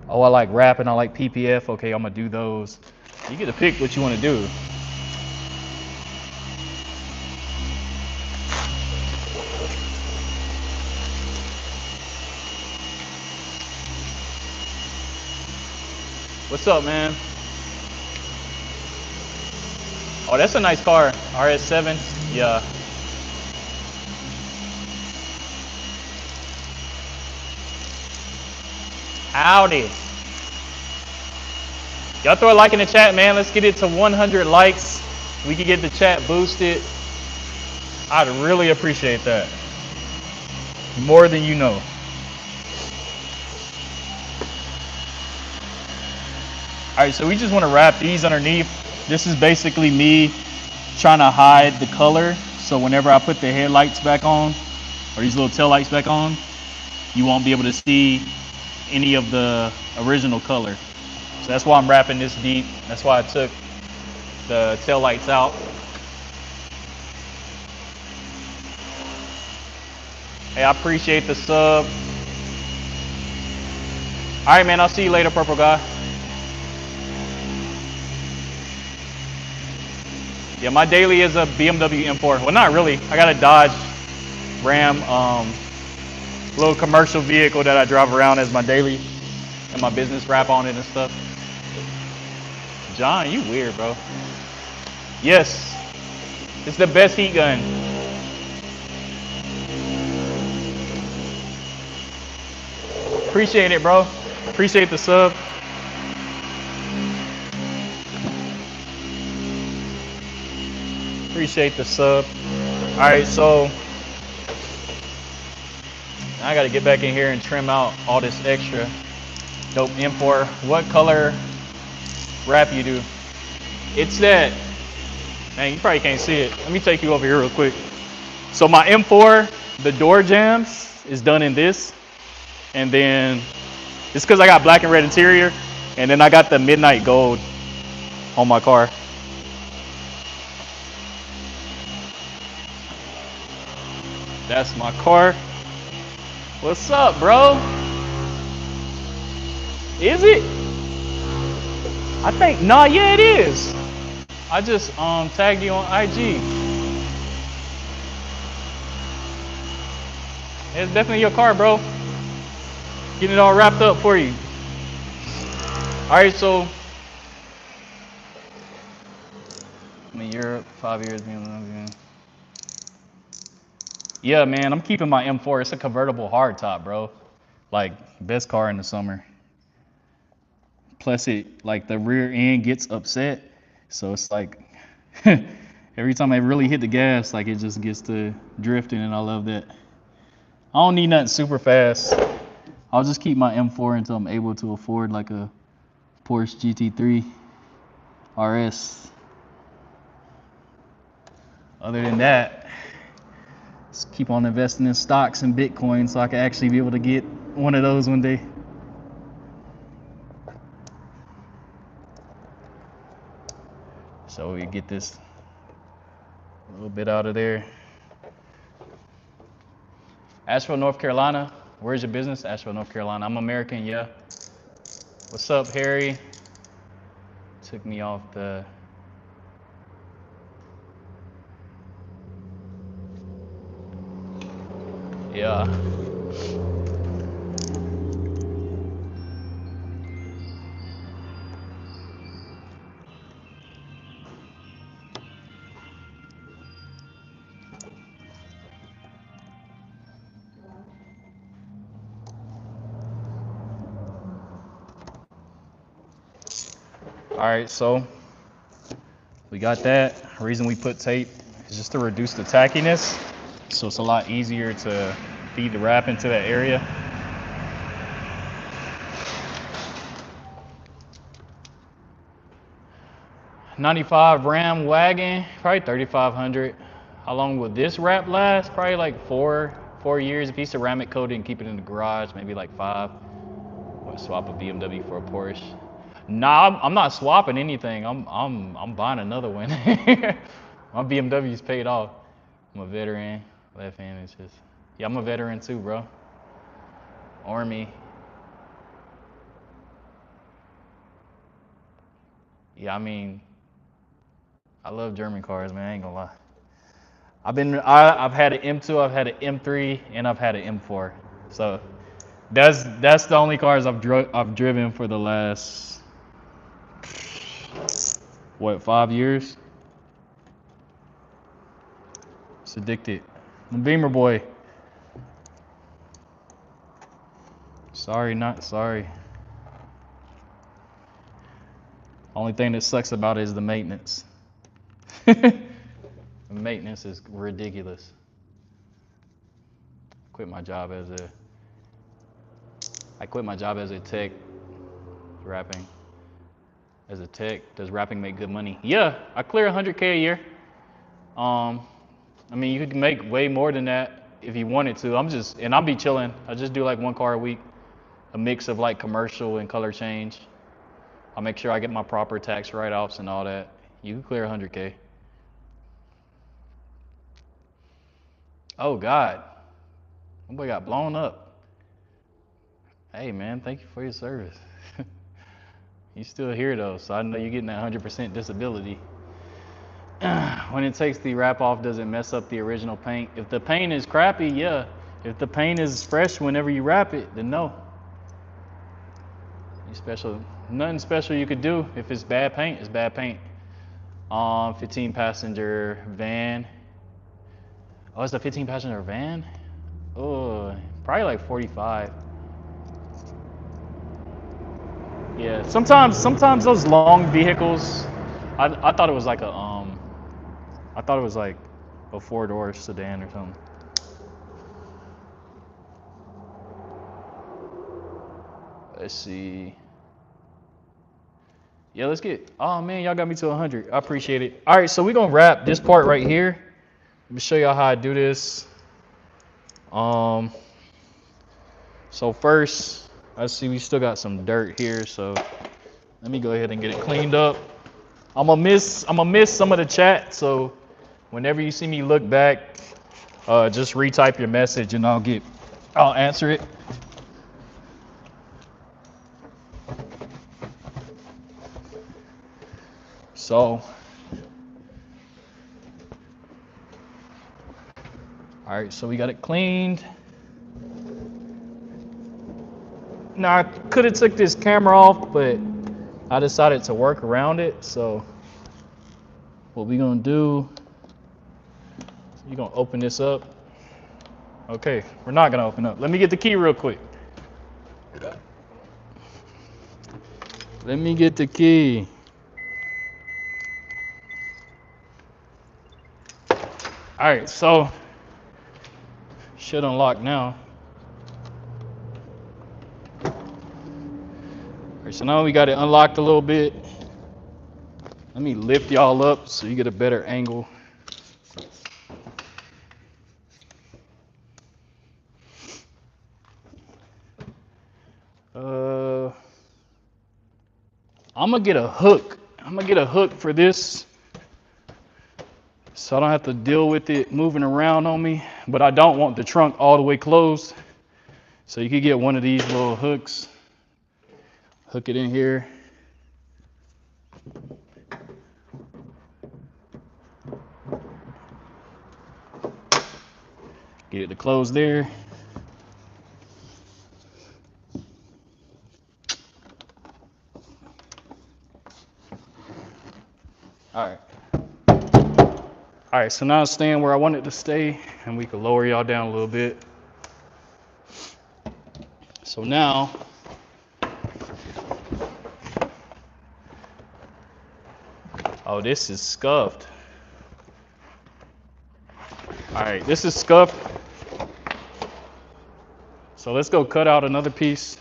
Speaker 1: I like rapping, I like PPF. Okay, I'm gonna do those. You get to pick what you want to do. What's up, man? Oh, that's a nice car. RS7. Yeah. Howdy. Y'all throw a like in the chat, man. Let's get it to 100 likes. We can get the chat boosted. I'd really appreciate that. More than you know. All right, so we just want to wrap these underneath. This is basically me trying to hide the color. So whenever I put the headlights back on, or these little tail lights back on, you won't be able to see any of the original color. So that's why I'm wrapping this deep. That's why I took the tail lights out. Hey, I appreciate the sub. All right, man, I'll see you later, purple guy. Yeah, my daily is a BMW M4. Well, not really. I got a Dodge Ram, little commercial vehicle that I drive around as my daily, and my business wrap on it and stuff. John, you weird, bro. Yes, it's the best heat gun. Appreciate it, bro. Appreciate the sub. Appreciate the sub. All right, so I gotta get back in here and trim out all this extra dope M4. What color wrap you do? It's that, man, you probably can't see it. Let me take you over here real quick. So my M4, the door jambs is done in this. And then it's because I got black and red interior. And then I got the midnight gold on my car. That's my car. What's up, bro? Is it? I think, nah, yeah, it is. I just tagged you on IG. It's definitely your car, bro. Getting it all wrapped up for you. All right, so I'm in Europe, 5 years. Yeah, man, I'm keeping my M4. It's a convertible hardtop, bro. Like, best car in the summer. Plus, it like the rear end gets upset, so it's like every time I really hit the gas, like it just gets to drifting, and I love that. I don't need nothing super fast. I'll just keep my M4 until I'm able to afford like a Porsche GT3 RS. Other than that, just keep on investing in stocks and Bitcoin so I can actually be able to get one of those one day. So we get this a little bit out of there. Asheville, North Carolina. Where's your business? Asheville, North Carolina. I'm American, yeah. What's up, Harry? Took me off the... Yeah. All right, so we got that. The reason we put tape is just to reduce the tackiness, so it's a lot easier to feed the wrap into that area. '95 Ram wagon, probably 3,500. How long will this wrap last? Probably like four years. If you ceramic coat it and keep it in the garage, maybe like 5. Or swap a BMW for a Porsche. Nah, I'm not swapping anything. I'm buying another one. My BMW's paid off. I'm a veteran. Left hand is just, yeah, I'm a veteran too, bro. Army. Yeah, I mean, I love German cars, man. I ain't gonna lie. I've had an M2, I've had an M3, and I've had an M4. So that's the only cars I've driven for the last, what, 5 years? It's addicted. I'm a Beamer boy. Sorry, not sorry. Only thing that sucks about it is the maintenance. The maintenance is ridiculous. I quit my job as a tech rapping. As a tech, does rapping make good money? Yeah, I clear 100K a year. I mean, you could make way more than that if you wanted to. I'll be chilling. I just do like 1 car a week. a mix of like commercial and color change. I'll make sure I get my proper tax write-offs and all that. You can clear 100K. Oh God, my boy got blown up. Hey man, thank you for your service. You still here though, so I know you're getting that 100% disability. When it takes the wrap off, does it mess up the original paint? If the paint is crappy, yeah. If the paint is fresh whenever you wrap it, then no. Nothing special you could do. If it's bad paint, it's bad paint. 15 passenger van. Oh, it's a 15 passenger van? Oh, probably like 45. Yeah, sometimes those long vehicles, I thought it was like I thought it was like a 4-door sedan or something. Let's see. Yeah, let's get, oh man, y'all got me to 100. I appreciate it. All right, so we're gonna wrap this part right here. Let me show y'all how I do this. So first, I see we still got some dirt here, so let me go ahead and get it cleaned up. I'm gonna miss some of the chat, so whenever you see me look back, just retype your message and I'll answer it. So, all right, so we got it cleaned. Now I could have took this camera off, but I decided to work around it. So what we gonna do, you're gonna open this up. Okay, we're not gonna open up. Let me get the key real quick. Let me get the key. All right, so should unlock now. All right, so now we got it unlocked a little bit. Let me lift y'all up so you get a better angle. I'm gonna get a hook. I'm gonna get a hook for this, so I don't have to deal with it moving around on me. But I don't want the trunk all the way closed, so you could get one of these little hooks. Hook it in here. Get it to close there. All right, so now it's staying where I want it to stay, and we can lower y'all down a little bit. So now, oh, this is scuffed. All right, this is scuffed. So let's go cut out another piece.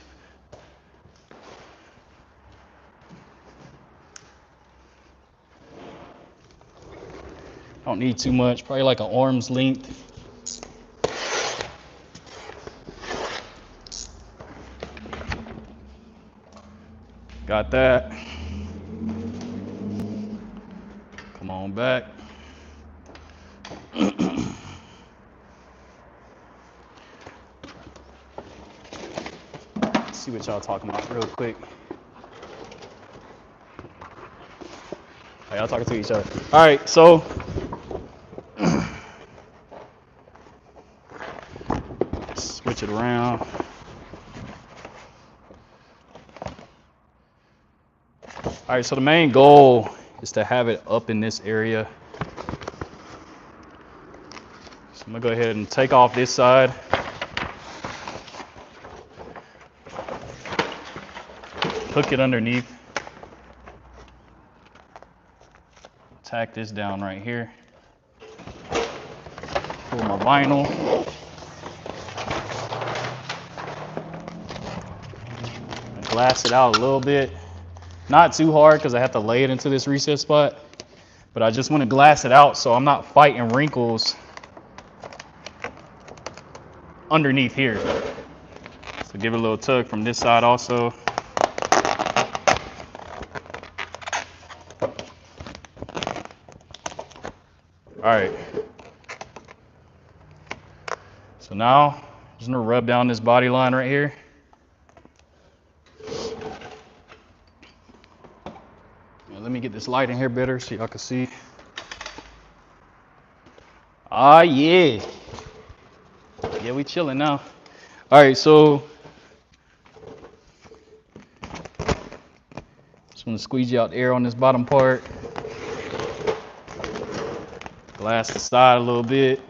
Speaker 1: Don't need too much, probably like an arm's length. Got that. Come on back. Let's see what y'all talking about real quick. Y'all talking to each other. All right, so switch it around. All right, so the main goal is to have it up in this area. So I'm gonna go ahead and take off this side. Hook it underneath. Tack this down right here. Pull my vinyl. Glass it out a little bit. Not too hard because I have to lay it into this reset spot. But I just want to glass it out so I'm not fighting wrinkles underneath here. So So give it a little tug from this side also. All right. So now, just gonna rub down this body line right here. Now, let me get this light in here better so y'all can see. Ah, yeah. Yeah, we chilling now. All right, so just gonna squeegee out the air on this bottom part. Glass the side a little bit.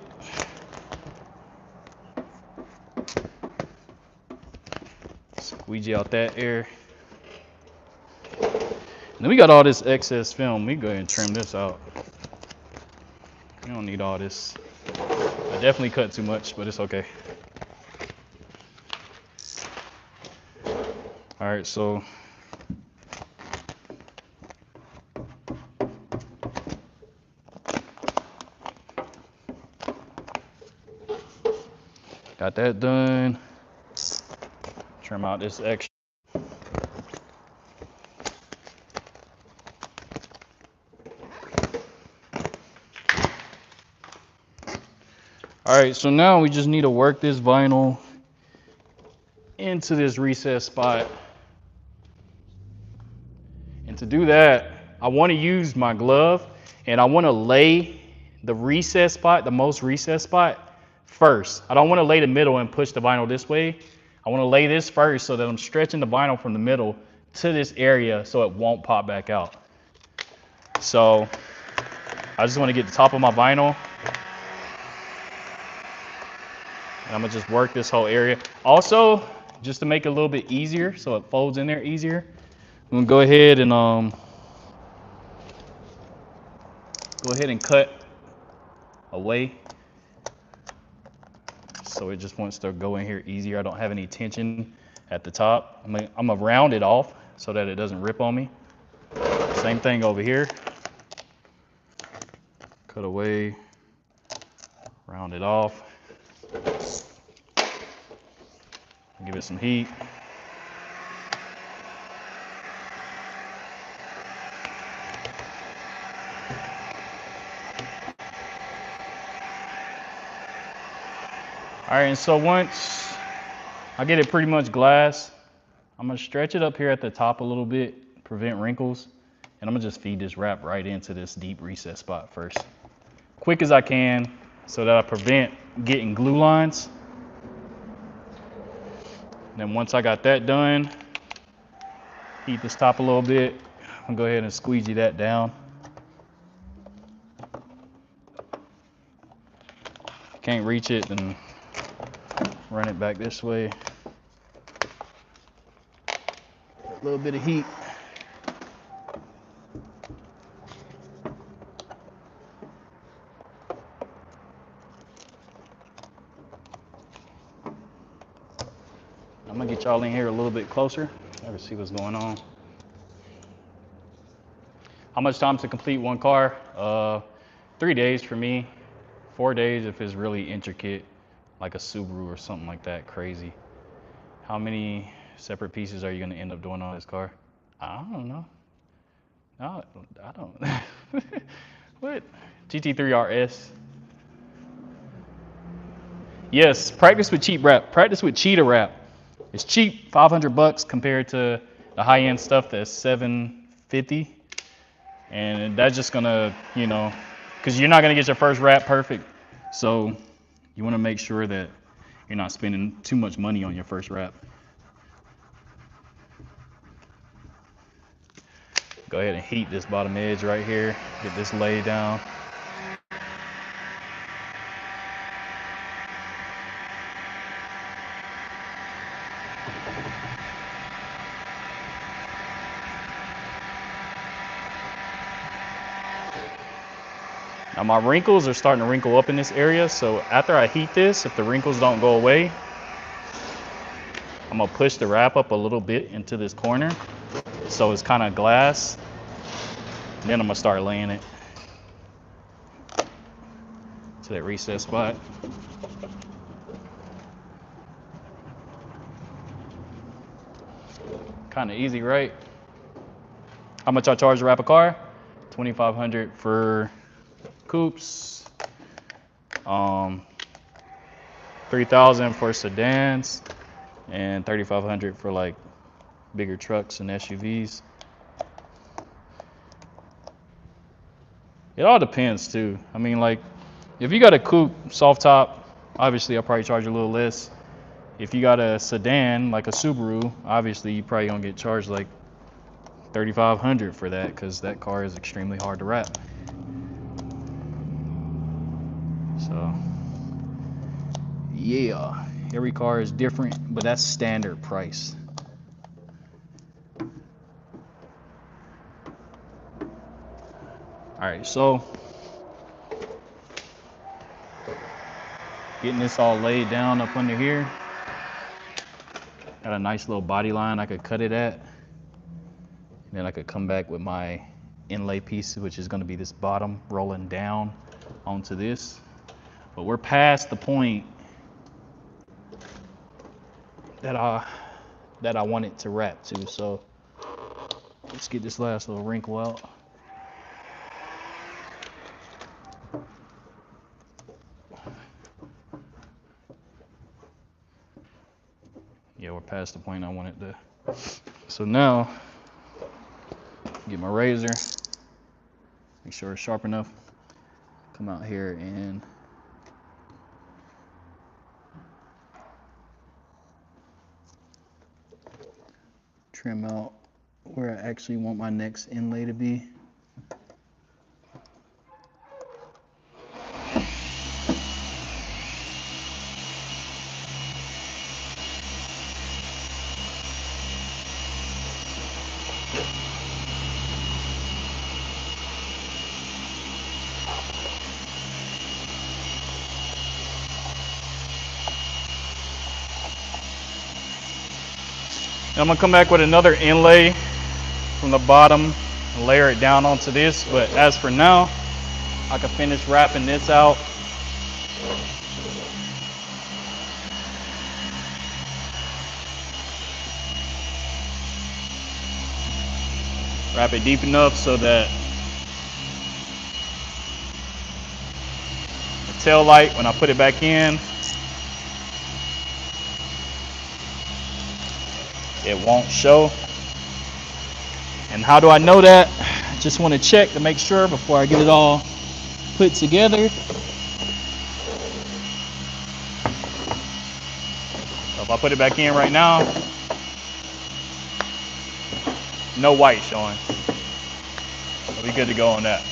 Speaker 1: Squeegee out that air. And then we got all this excess film. We go ahead and trim this out. You don't need all this. I definitely cut too much, but it's okay. All right, so got that done. Trim out this extra. All right, so now we just need to work this vinyl into this recess spot. And to do that, I want to use my glove and I want to lay the recess spot, the most recess spot, first. I don't want to lay the middle and push the vinyl this way. I want to lay this first so that I'm stretching the vinyl from the middle to this area so it won't pop back out. So I just want to get the top of my vinyl. And I'm gonna just work this whole area. Also, just to make it a little bit easier so it folds in there easier, I'm gonna go ahead and cut away. So it just wants to go in here easier. I don't have any tension at the top. I'm gonna round it off so that it doesn't rip on me. Same thing over here. Cut away, round it off. Give it some heat. All right, and so once I get it pretty much glass, I'm gonna stretch it up here at the top a little bit, prevent wrinkles, and I'm gonna just feed this wrap right into this deep recess spot first. Quick as I can so that I prevent getting glue lines. Then once I got that done, heat this top a little bit. I'm gonna go ahead and squeegee that down. Can't reach it, then run it back this way. A little bit of heat. I'm gonna get y'all in here a little bit closer. Let me see what's going on. How much time to complete one car? 3 days for me. 4 days if it's really intricate, like a Subaru or something like that, crazy. How many separate pieces are you gonna end up doing on this car? I don't know. No, I don't. What? GT3 RS. Yes, practice with cheap wrap. Practice with cheetah wrap. It's cheap, $500 compared to the high-end stuff that's $750. And that's just gonna, because you're not gonna get your first wrap perfect. So you wanna make sure that you're not spending too much money on your first wrap. Go ahead and heat this bottom edge right here. Get this laid down. Now my wrinkles are starting to wrinkle up in this area, so after I heat this, if the wrinkles don't go away, I'm gonna push the wrap up a little bit into this corner so it's kind of glass. Then I'm gonna start laying it to that recess spot. Kind of easy, right? How much I charge to wrap a car? $2,500 for coupes. $3,000 for sedans, and $3,500 for like bigger trucks and SUVs. It all depends too. I mean, like, if you got a coupe soft top, obviously I'll probably charge a little less. If you got a sedan like a Subaru, obviously you probably gonna get charged like $3,500 for that, because that car is extremely hard to wrap. So yeah, every car is different, but that's standard price. All right, so getting this all laid down up under here. Got a nice little body line I could cut it at. And then I could come back with my inlay piece, which is going to be this bottom rolling down onto this. But we're past the point that I want it to wrap to. So let's get this last little wrinkle out. Yeah, we're past the point I want it to. So now, get my razor, make sure it's sharp enough. Come out here and trim out where I actually want my next inlay to be. I'm gonna come back with another inlay from the bottom and layer it down onto this. But as for now, I can finish wrapping this out. Wrap it deep enough so that the tail light, when I put it back in, it won't show. And how do I know that? I just want to check to make sure before I get it all put together. So if I put it back in right now, no white showing. I'll be good to go on that.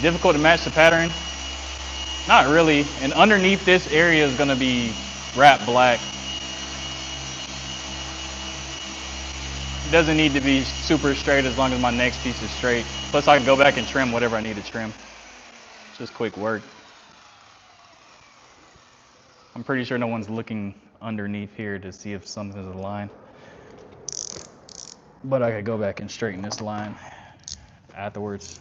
Speaker 1: Difficult to match the pattern? Not really. And underneath this area is going to be wrapped black. It doesn't need to be super straight as long as my next piece is straight. Plus I can go back and trim whatever I need to trim. It's just quick work. I'm pretty sure no one's looking underneath here to see if something's aligned. But I could go back and straighten this line afterwards.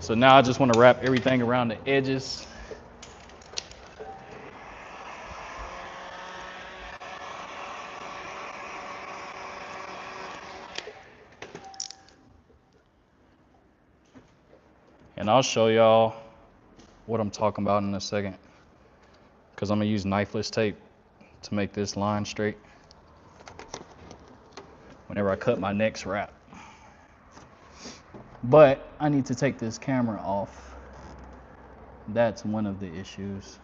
Speaker 1: So now I just want to wrap everything around the edges. And I'll show y'all what I'm talking about in a second, because I'm going to use knifeless tape to make this line straight whenever I cut my next wrap. But I need to take this camera off. That's one of the issues.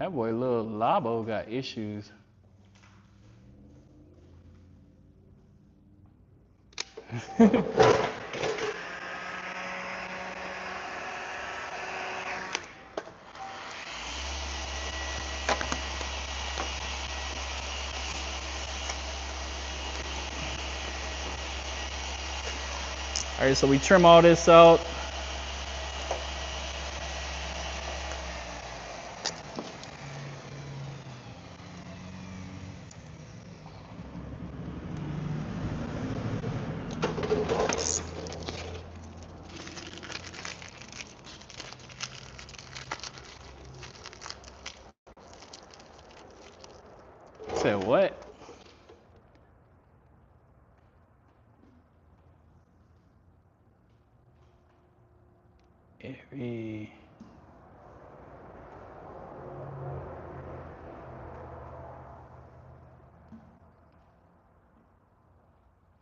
Speaker 1: That boy little Labo got issues. All right, so we trim all this out. Said what? Every.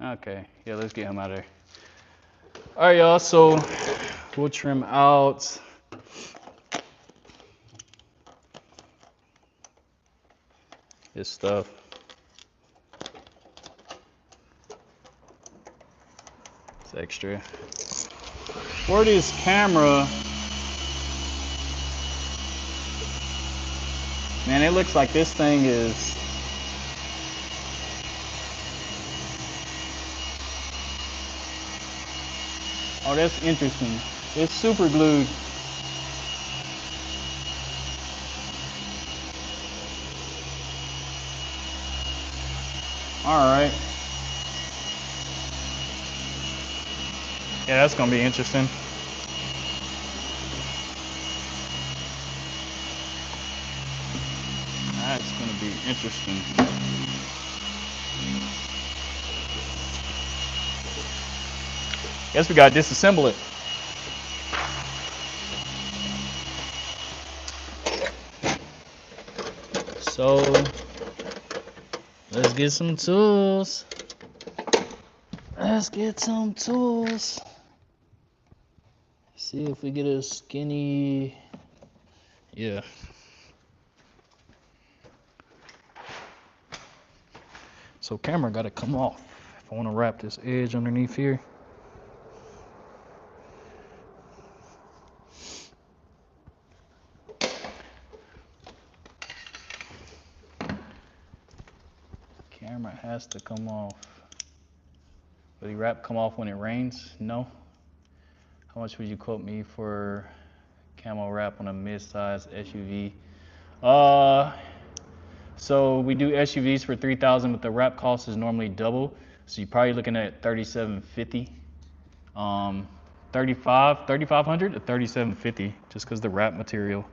Speaker 1: Okay, yeah, let's get him out of there. All right, y'all, so we'll trim out this stuff. It's extra. For this camera, man, it looks like this thing is. Oh, that's interesting. It's super glued. All right. Yeah, that's gonna be interesting. That's gonna be interesting. Guess we gotta disassemble it. So let's get some tools. Let's get some tools. See if we get a skinny. Yeah. So camera gotta come off if I wanna wrap this edge underneath here. Camera has to come off. Will the wrap come off when it rains? No. How much would you quote me for camo wrap on a mid-size SUV? So we do SUVs for $3,000, but the wrap cost is normally double. So you're probably looking at $3,750. 3,500 to $3,750, just because the wrap material.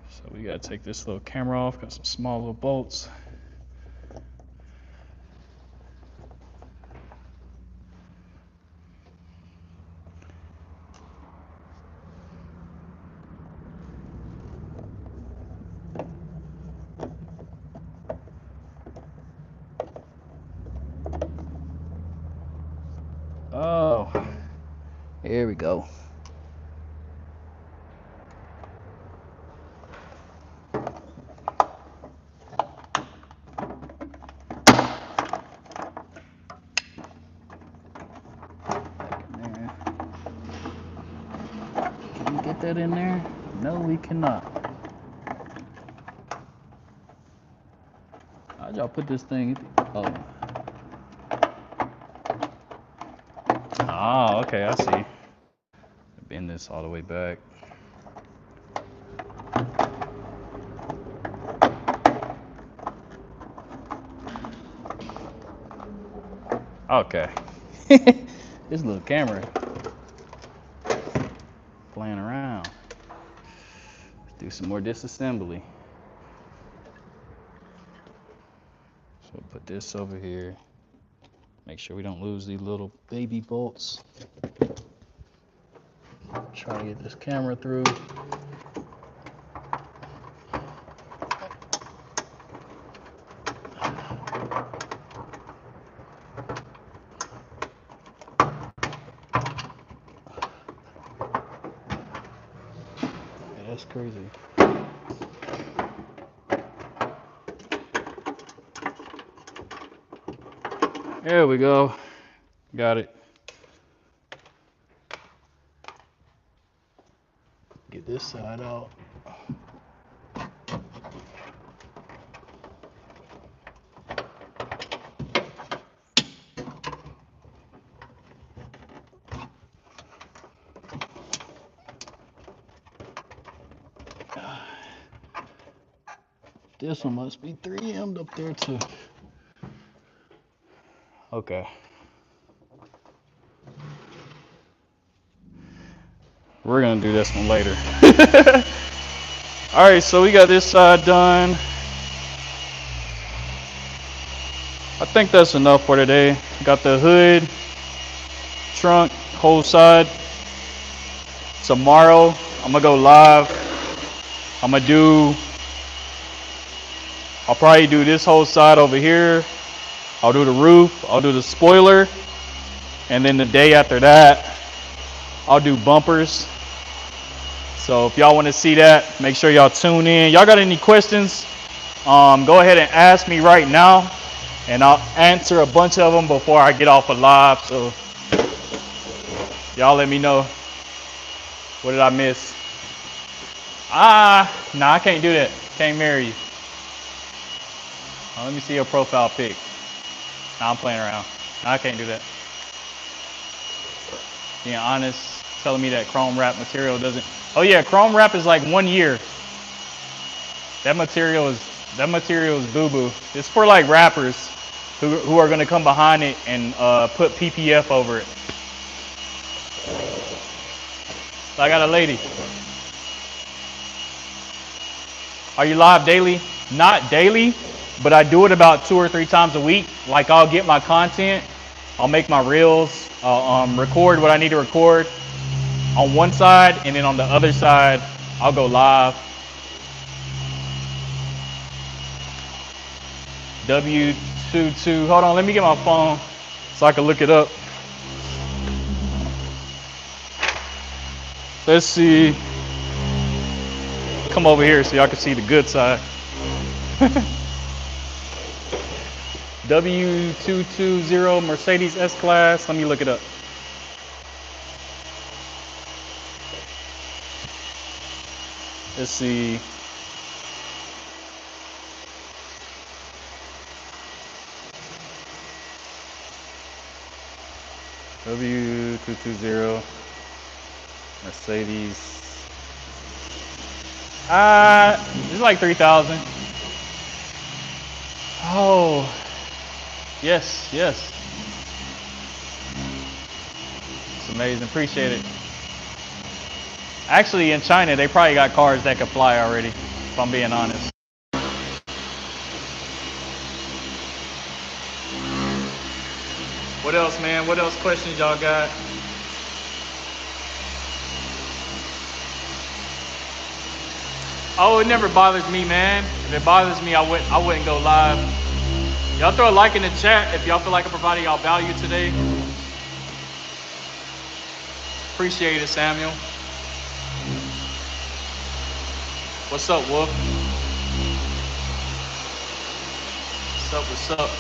Speaker 1: So we gotta take this little camera off. Got some small little bolts. Oh, here we go. Can we get that in there? No, we cannot. How'd y'all put this thing? Oh. Ah, okay, I see. Bend this all the way back. Okay. This little camera playing around. Let's do some more disassembly. So we'll put this over here. Make sure we don't lose these little baby bolts. Try to get this camera through. That's crazy. There we go. Got it. Get this side out. This one must be 3M'd up there too. Okay. We're gonna do this one later. All right, so we got this side done. I think that's enough for today. Got the hood, trunk, whole side. Tomorrow, I'm gonna go live. I'll probably do this whole side over here. I'll do the roof, I'll do the spoiler, and then the day after that, I'll do bumpers. So if y'all want to see that, make sure y'all tune in. Y'all got any questions? Go ahead and ask me right now, and I'll answer a bunch of them before I get off of live. So y'all let me know. What did I miss? Nah, I can't do that. Can't marry you. Let me see your profile pic. Nah, I'm playing around. Nah, I can't do that. Being honest, telling me that chrome wrap material doesn't. Oh yeah, chrome wrap is like 1 year. That material is boo-boo. It's for like rappers who are gonna come behind it and put PPF over it. So I got a lady. Are you live daily? Not daily, but I do it about 2 or 3 times a week. Like I'll get my content, I'll make my reels, I'll record what I need to record on one side, and then on the other side, I'll go live. W22, hold on, let me get my phone so I can look it up. Let's see. Come over here so y'all can see the good side. W220 Mercedes S-Class. Let me look it up. Let's see. W220 Mercedes. It's like 3,000. Oh, yes. It's amazing. Appreciate it. Actually, in China, they probably got cars that could fly already, if I'm being honest. What else, man? What else questions y'all got? Oh, it never bothers me, man. If it bothers me, I wouldn't go live. Y'all throw a like in the chat if y'all feel like I provided y'all value today. Appreciate it, Samuel. What's up, Wolf? What's up?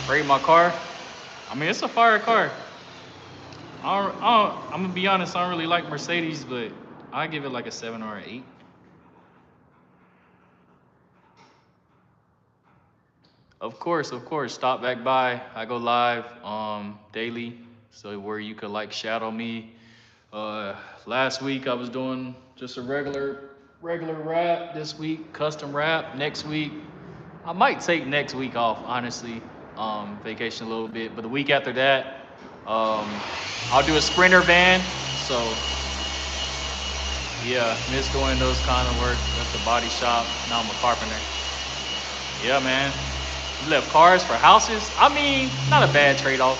Speaker 1: Rate my car? I mean, it's a fire car. I'm gonna be honest, I don't really like Mercedes, but I give it like a 7 or an 8. Of course. Stop back by. I go live daily, so where you could like shadow me. Last week I was doing just a regular rap. This week custom rap. Next week I might take next week off, honestly. Vacation a little bit, but the week after that, I'll do a sprinter van. So yeah, miss doing those kind of work. That's the body shop. Now I'm a carpenter. Yeah, man. You left cars for houses? I mean, not a bad trade-off.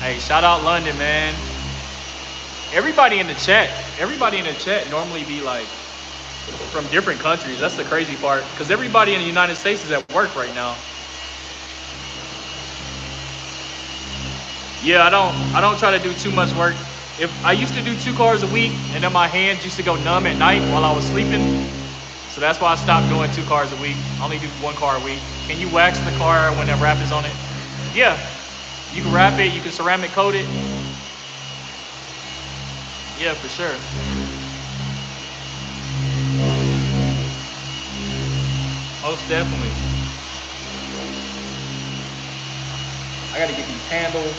Speaker 1: Hey, shout out London, man. Everybody in the chat normally be like,
Speaker 2: from different countries. That's the crazy part, because everybody in the United States is at work right now. Yeah, I don't try to do too much work. If I used to do 2 cars a week, and then my hands used to go numb at night while I was sleeping, so that's why I stopped doing 2 cars a week. I only do 1 car a week. Can you wax the car when that wrap is on it? Yeah, you can wrap it. You can ceramic coat it. Yeah, for sure. Most definitely. I gotta get these handles.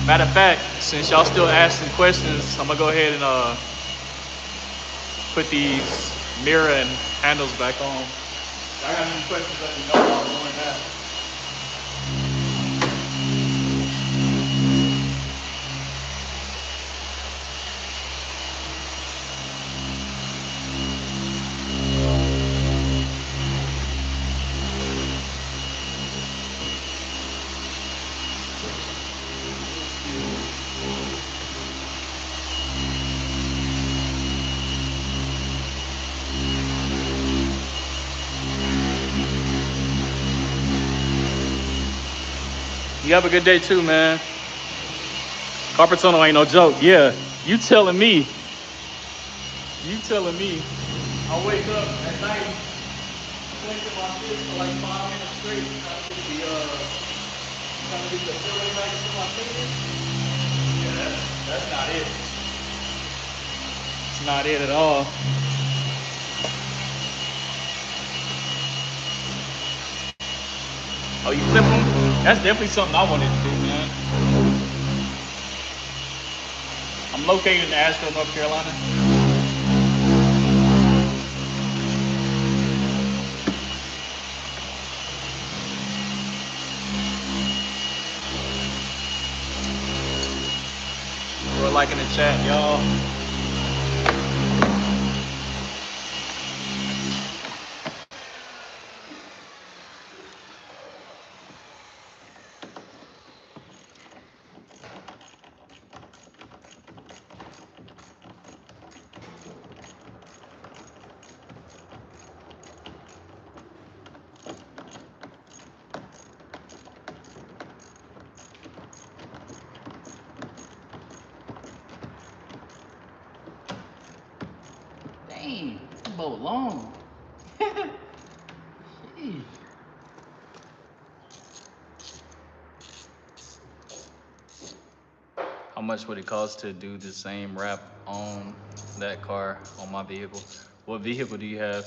Speaker 2: Matter of fact, since y'all still asking questions, I'm gonna go ahead and put these mirror and handles back on. I got any questions, let me know while I'm doing that. You have a good day too, man. Carpal tunnel ain't no joke. Yeah, you telling me. You telling me. I wake up at night, clenching my fist for like 5 minutes straight, trying to get the feeling back into my fingers. Yeah, that's not it. It's not it at all. Oh, you flip them? That's definitely something I wanted to do, man. I'm located in Asheville, North Carolina. Throw a like in the chat, y'all. Dang, this boat long. How much would it cost to do the same wrap on that car on my vehicle? What vehicle do you have?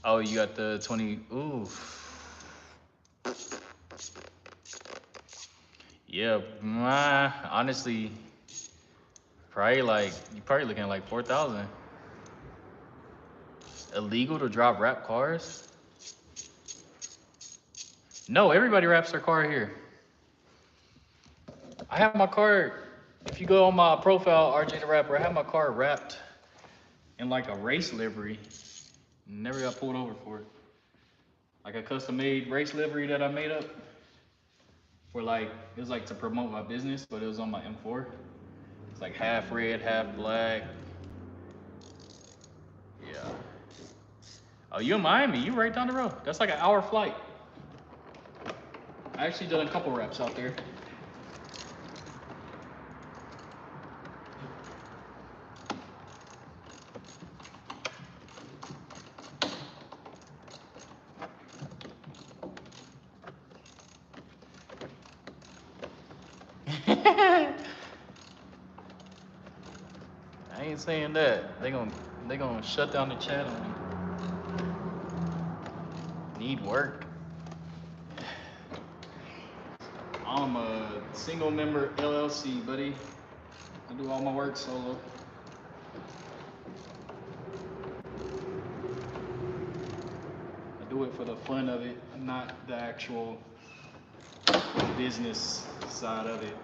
Speaker 2: Oh, you got the 20. Ooh. Yeah, honestly, probably like, you're probably looking at like 4,000. Illegal to drop wrap cars? No, everybody wraps their car here. I have my car, if you go on my profile, RJ the Rapper, I have my car wrapped in like a race livery. Never got pulled over for it. Like a custom made race livery that I made up for like, it was like to promote my business, but it was on my M4. It's like half red, half black. Yeah. Oh, you in Miami? You right down the road. That's like an hour flight. I actually done a couple reps out there. I ain't saying that. They gonna shut down the chat on me. Need work. I'm a single member LLC, buddy. I do all my work solo. I do it for the fun of it, not the actual business side of it.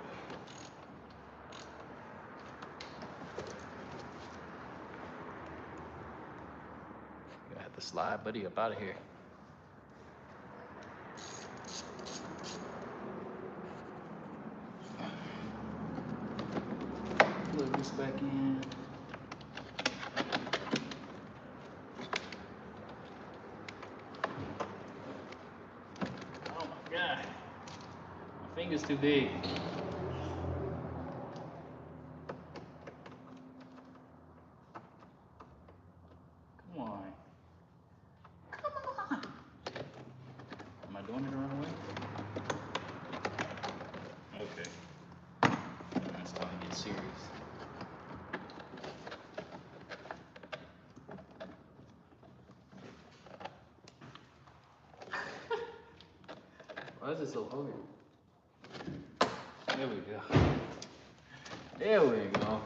Speaker 2: I have to slide buddy up out of here. Plug this back in. God. My finger's too big. Come on. Come on. Am I doing it the wrong way? Okay. It's time to get serious. Why is it so hard? There we go. There we go.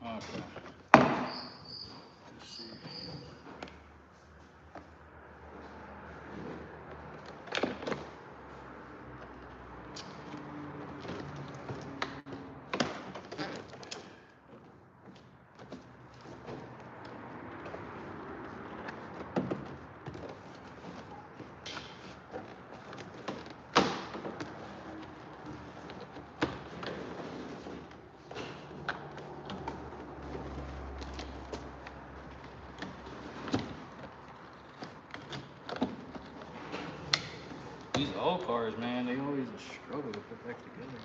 Speaker 2: Okay. Let's see. These old cars, man, they always a struggle to put back together.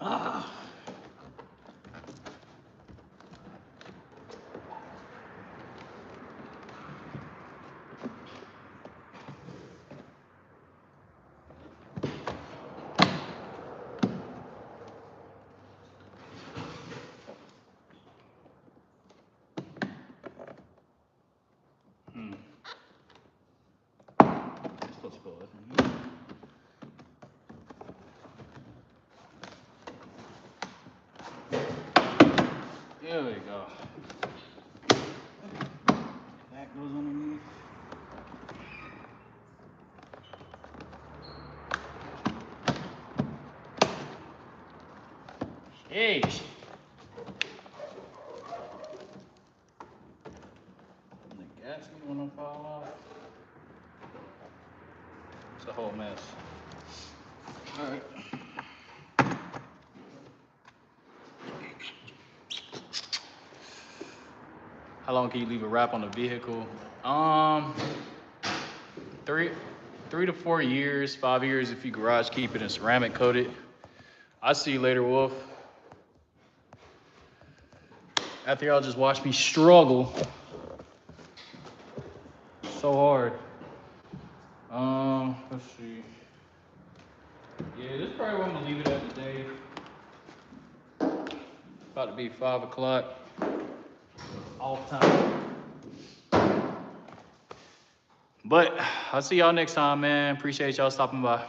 Speaker 2: Ah. Supposed to go up in here. There we go. That goes underneath. Sheesh. The gasket wanna fall off. It's a whole mess. Alright. How long can you leave a wrap on a vehicle? Three to 4 years, 5 years if you garage keep it and ceramic coated. I'll see you later, Wolf. After y'all just watch me struggle so hard. Let's see. Yeah, this is probably where I'm gonna leave it at today. About to be 5 o'clock. Off time. But I'll see y'all next time, man. Appreciate y'all stopping by.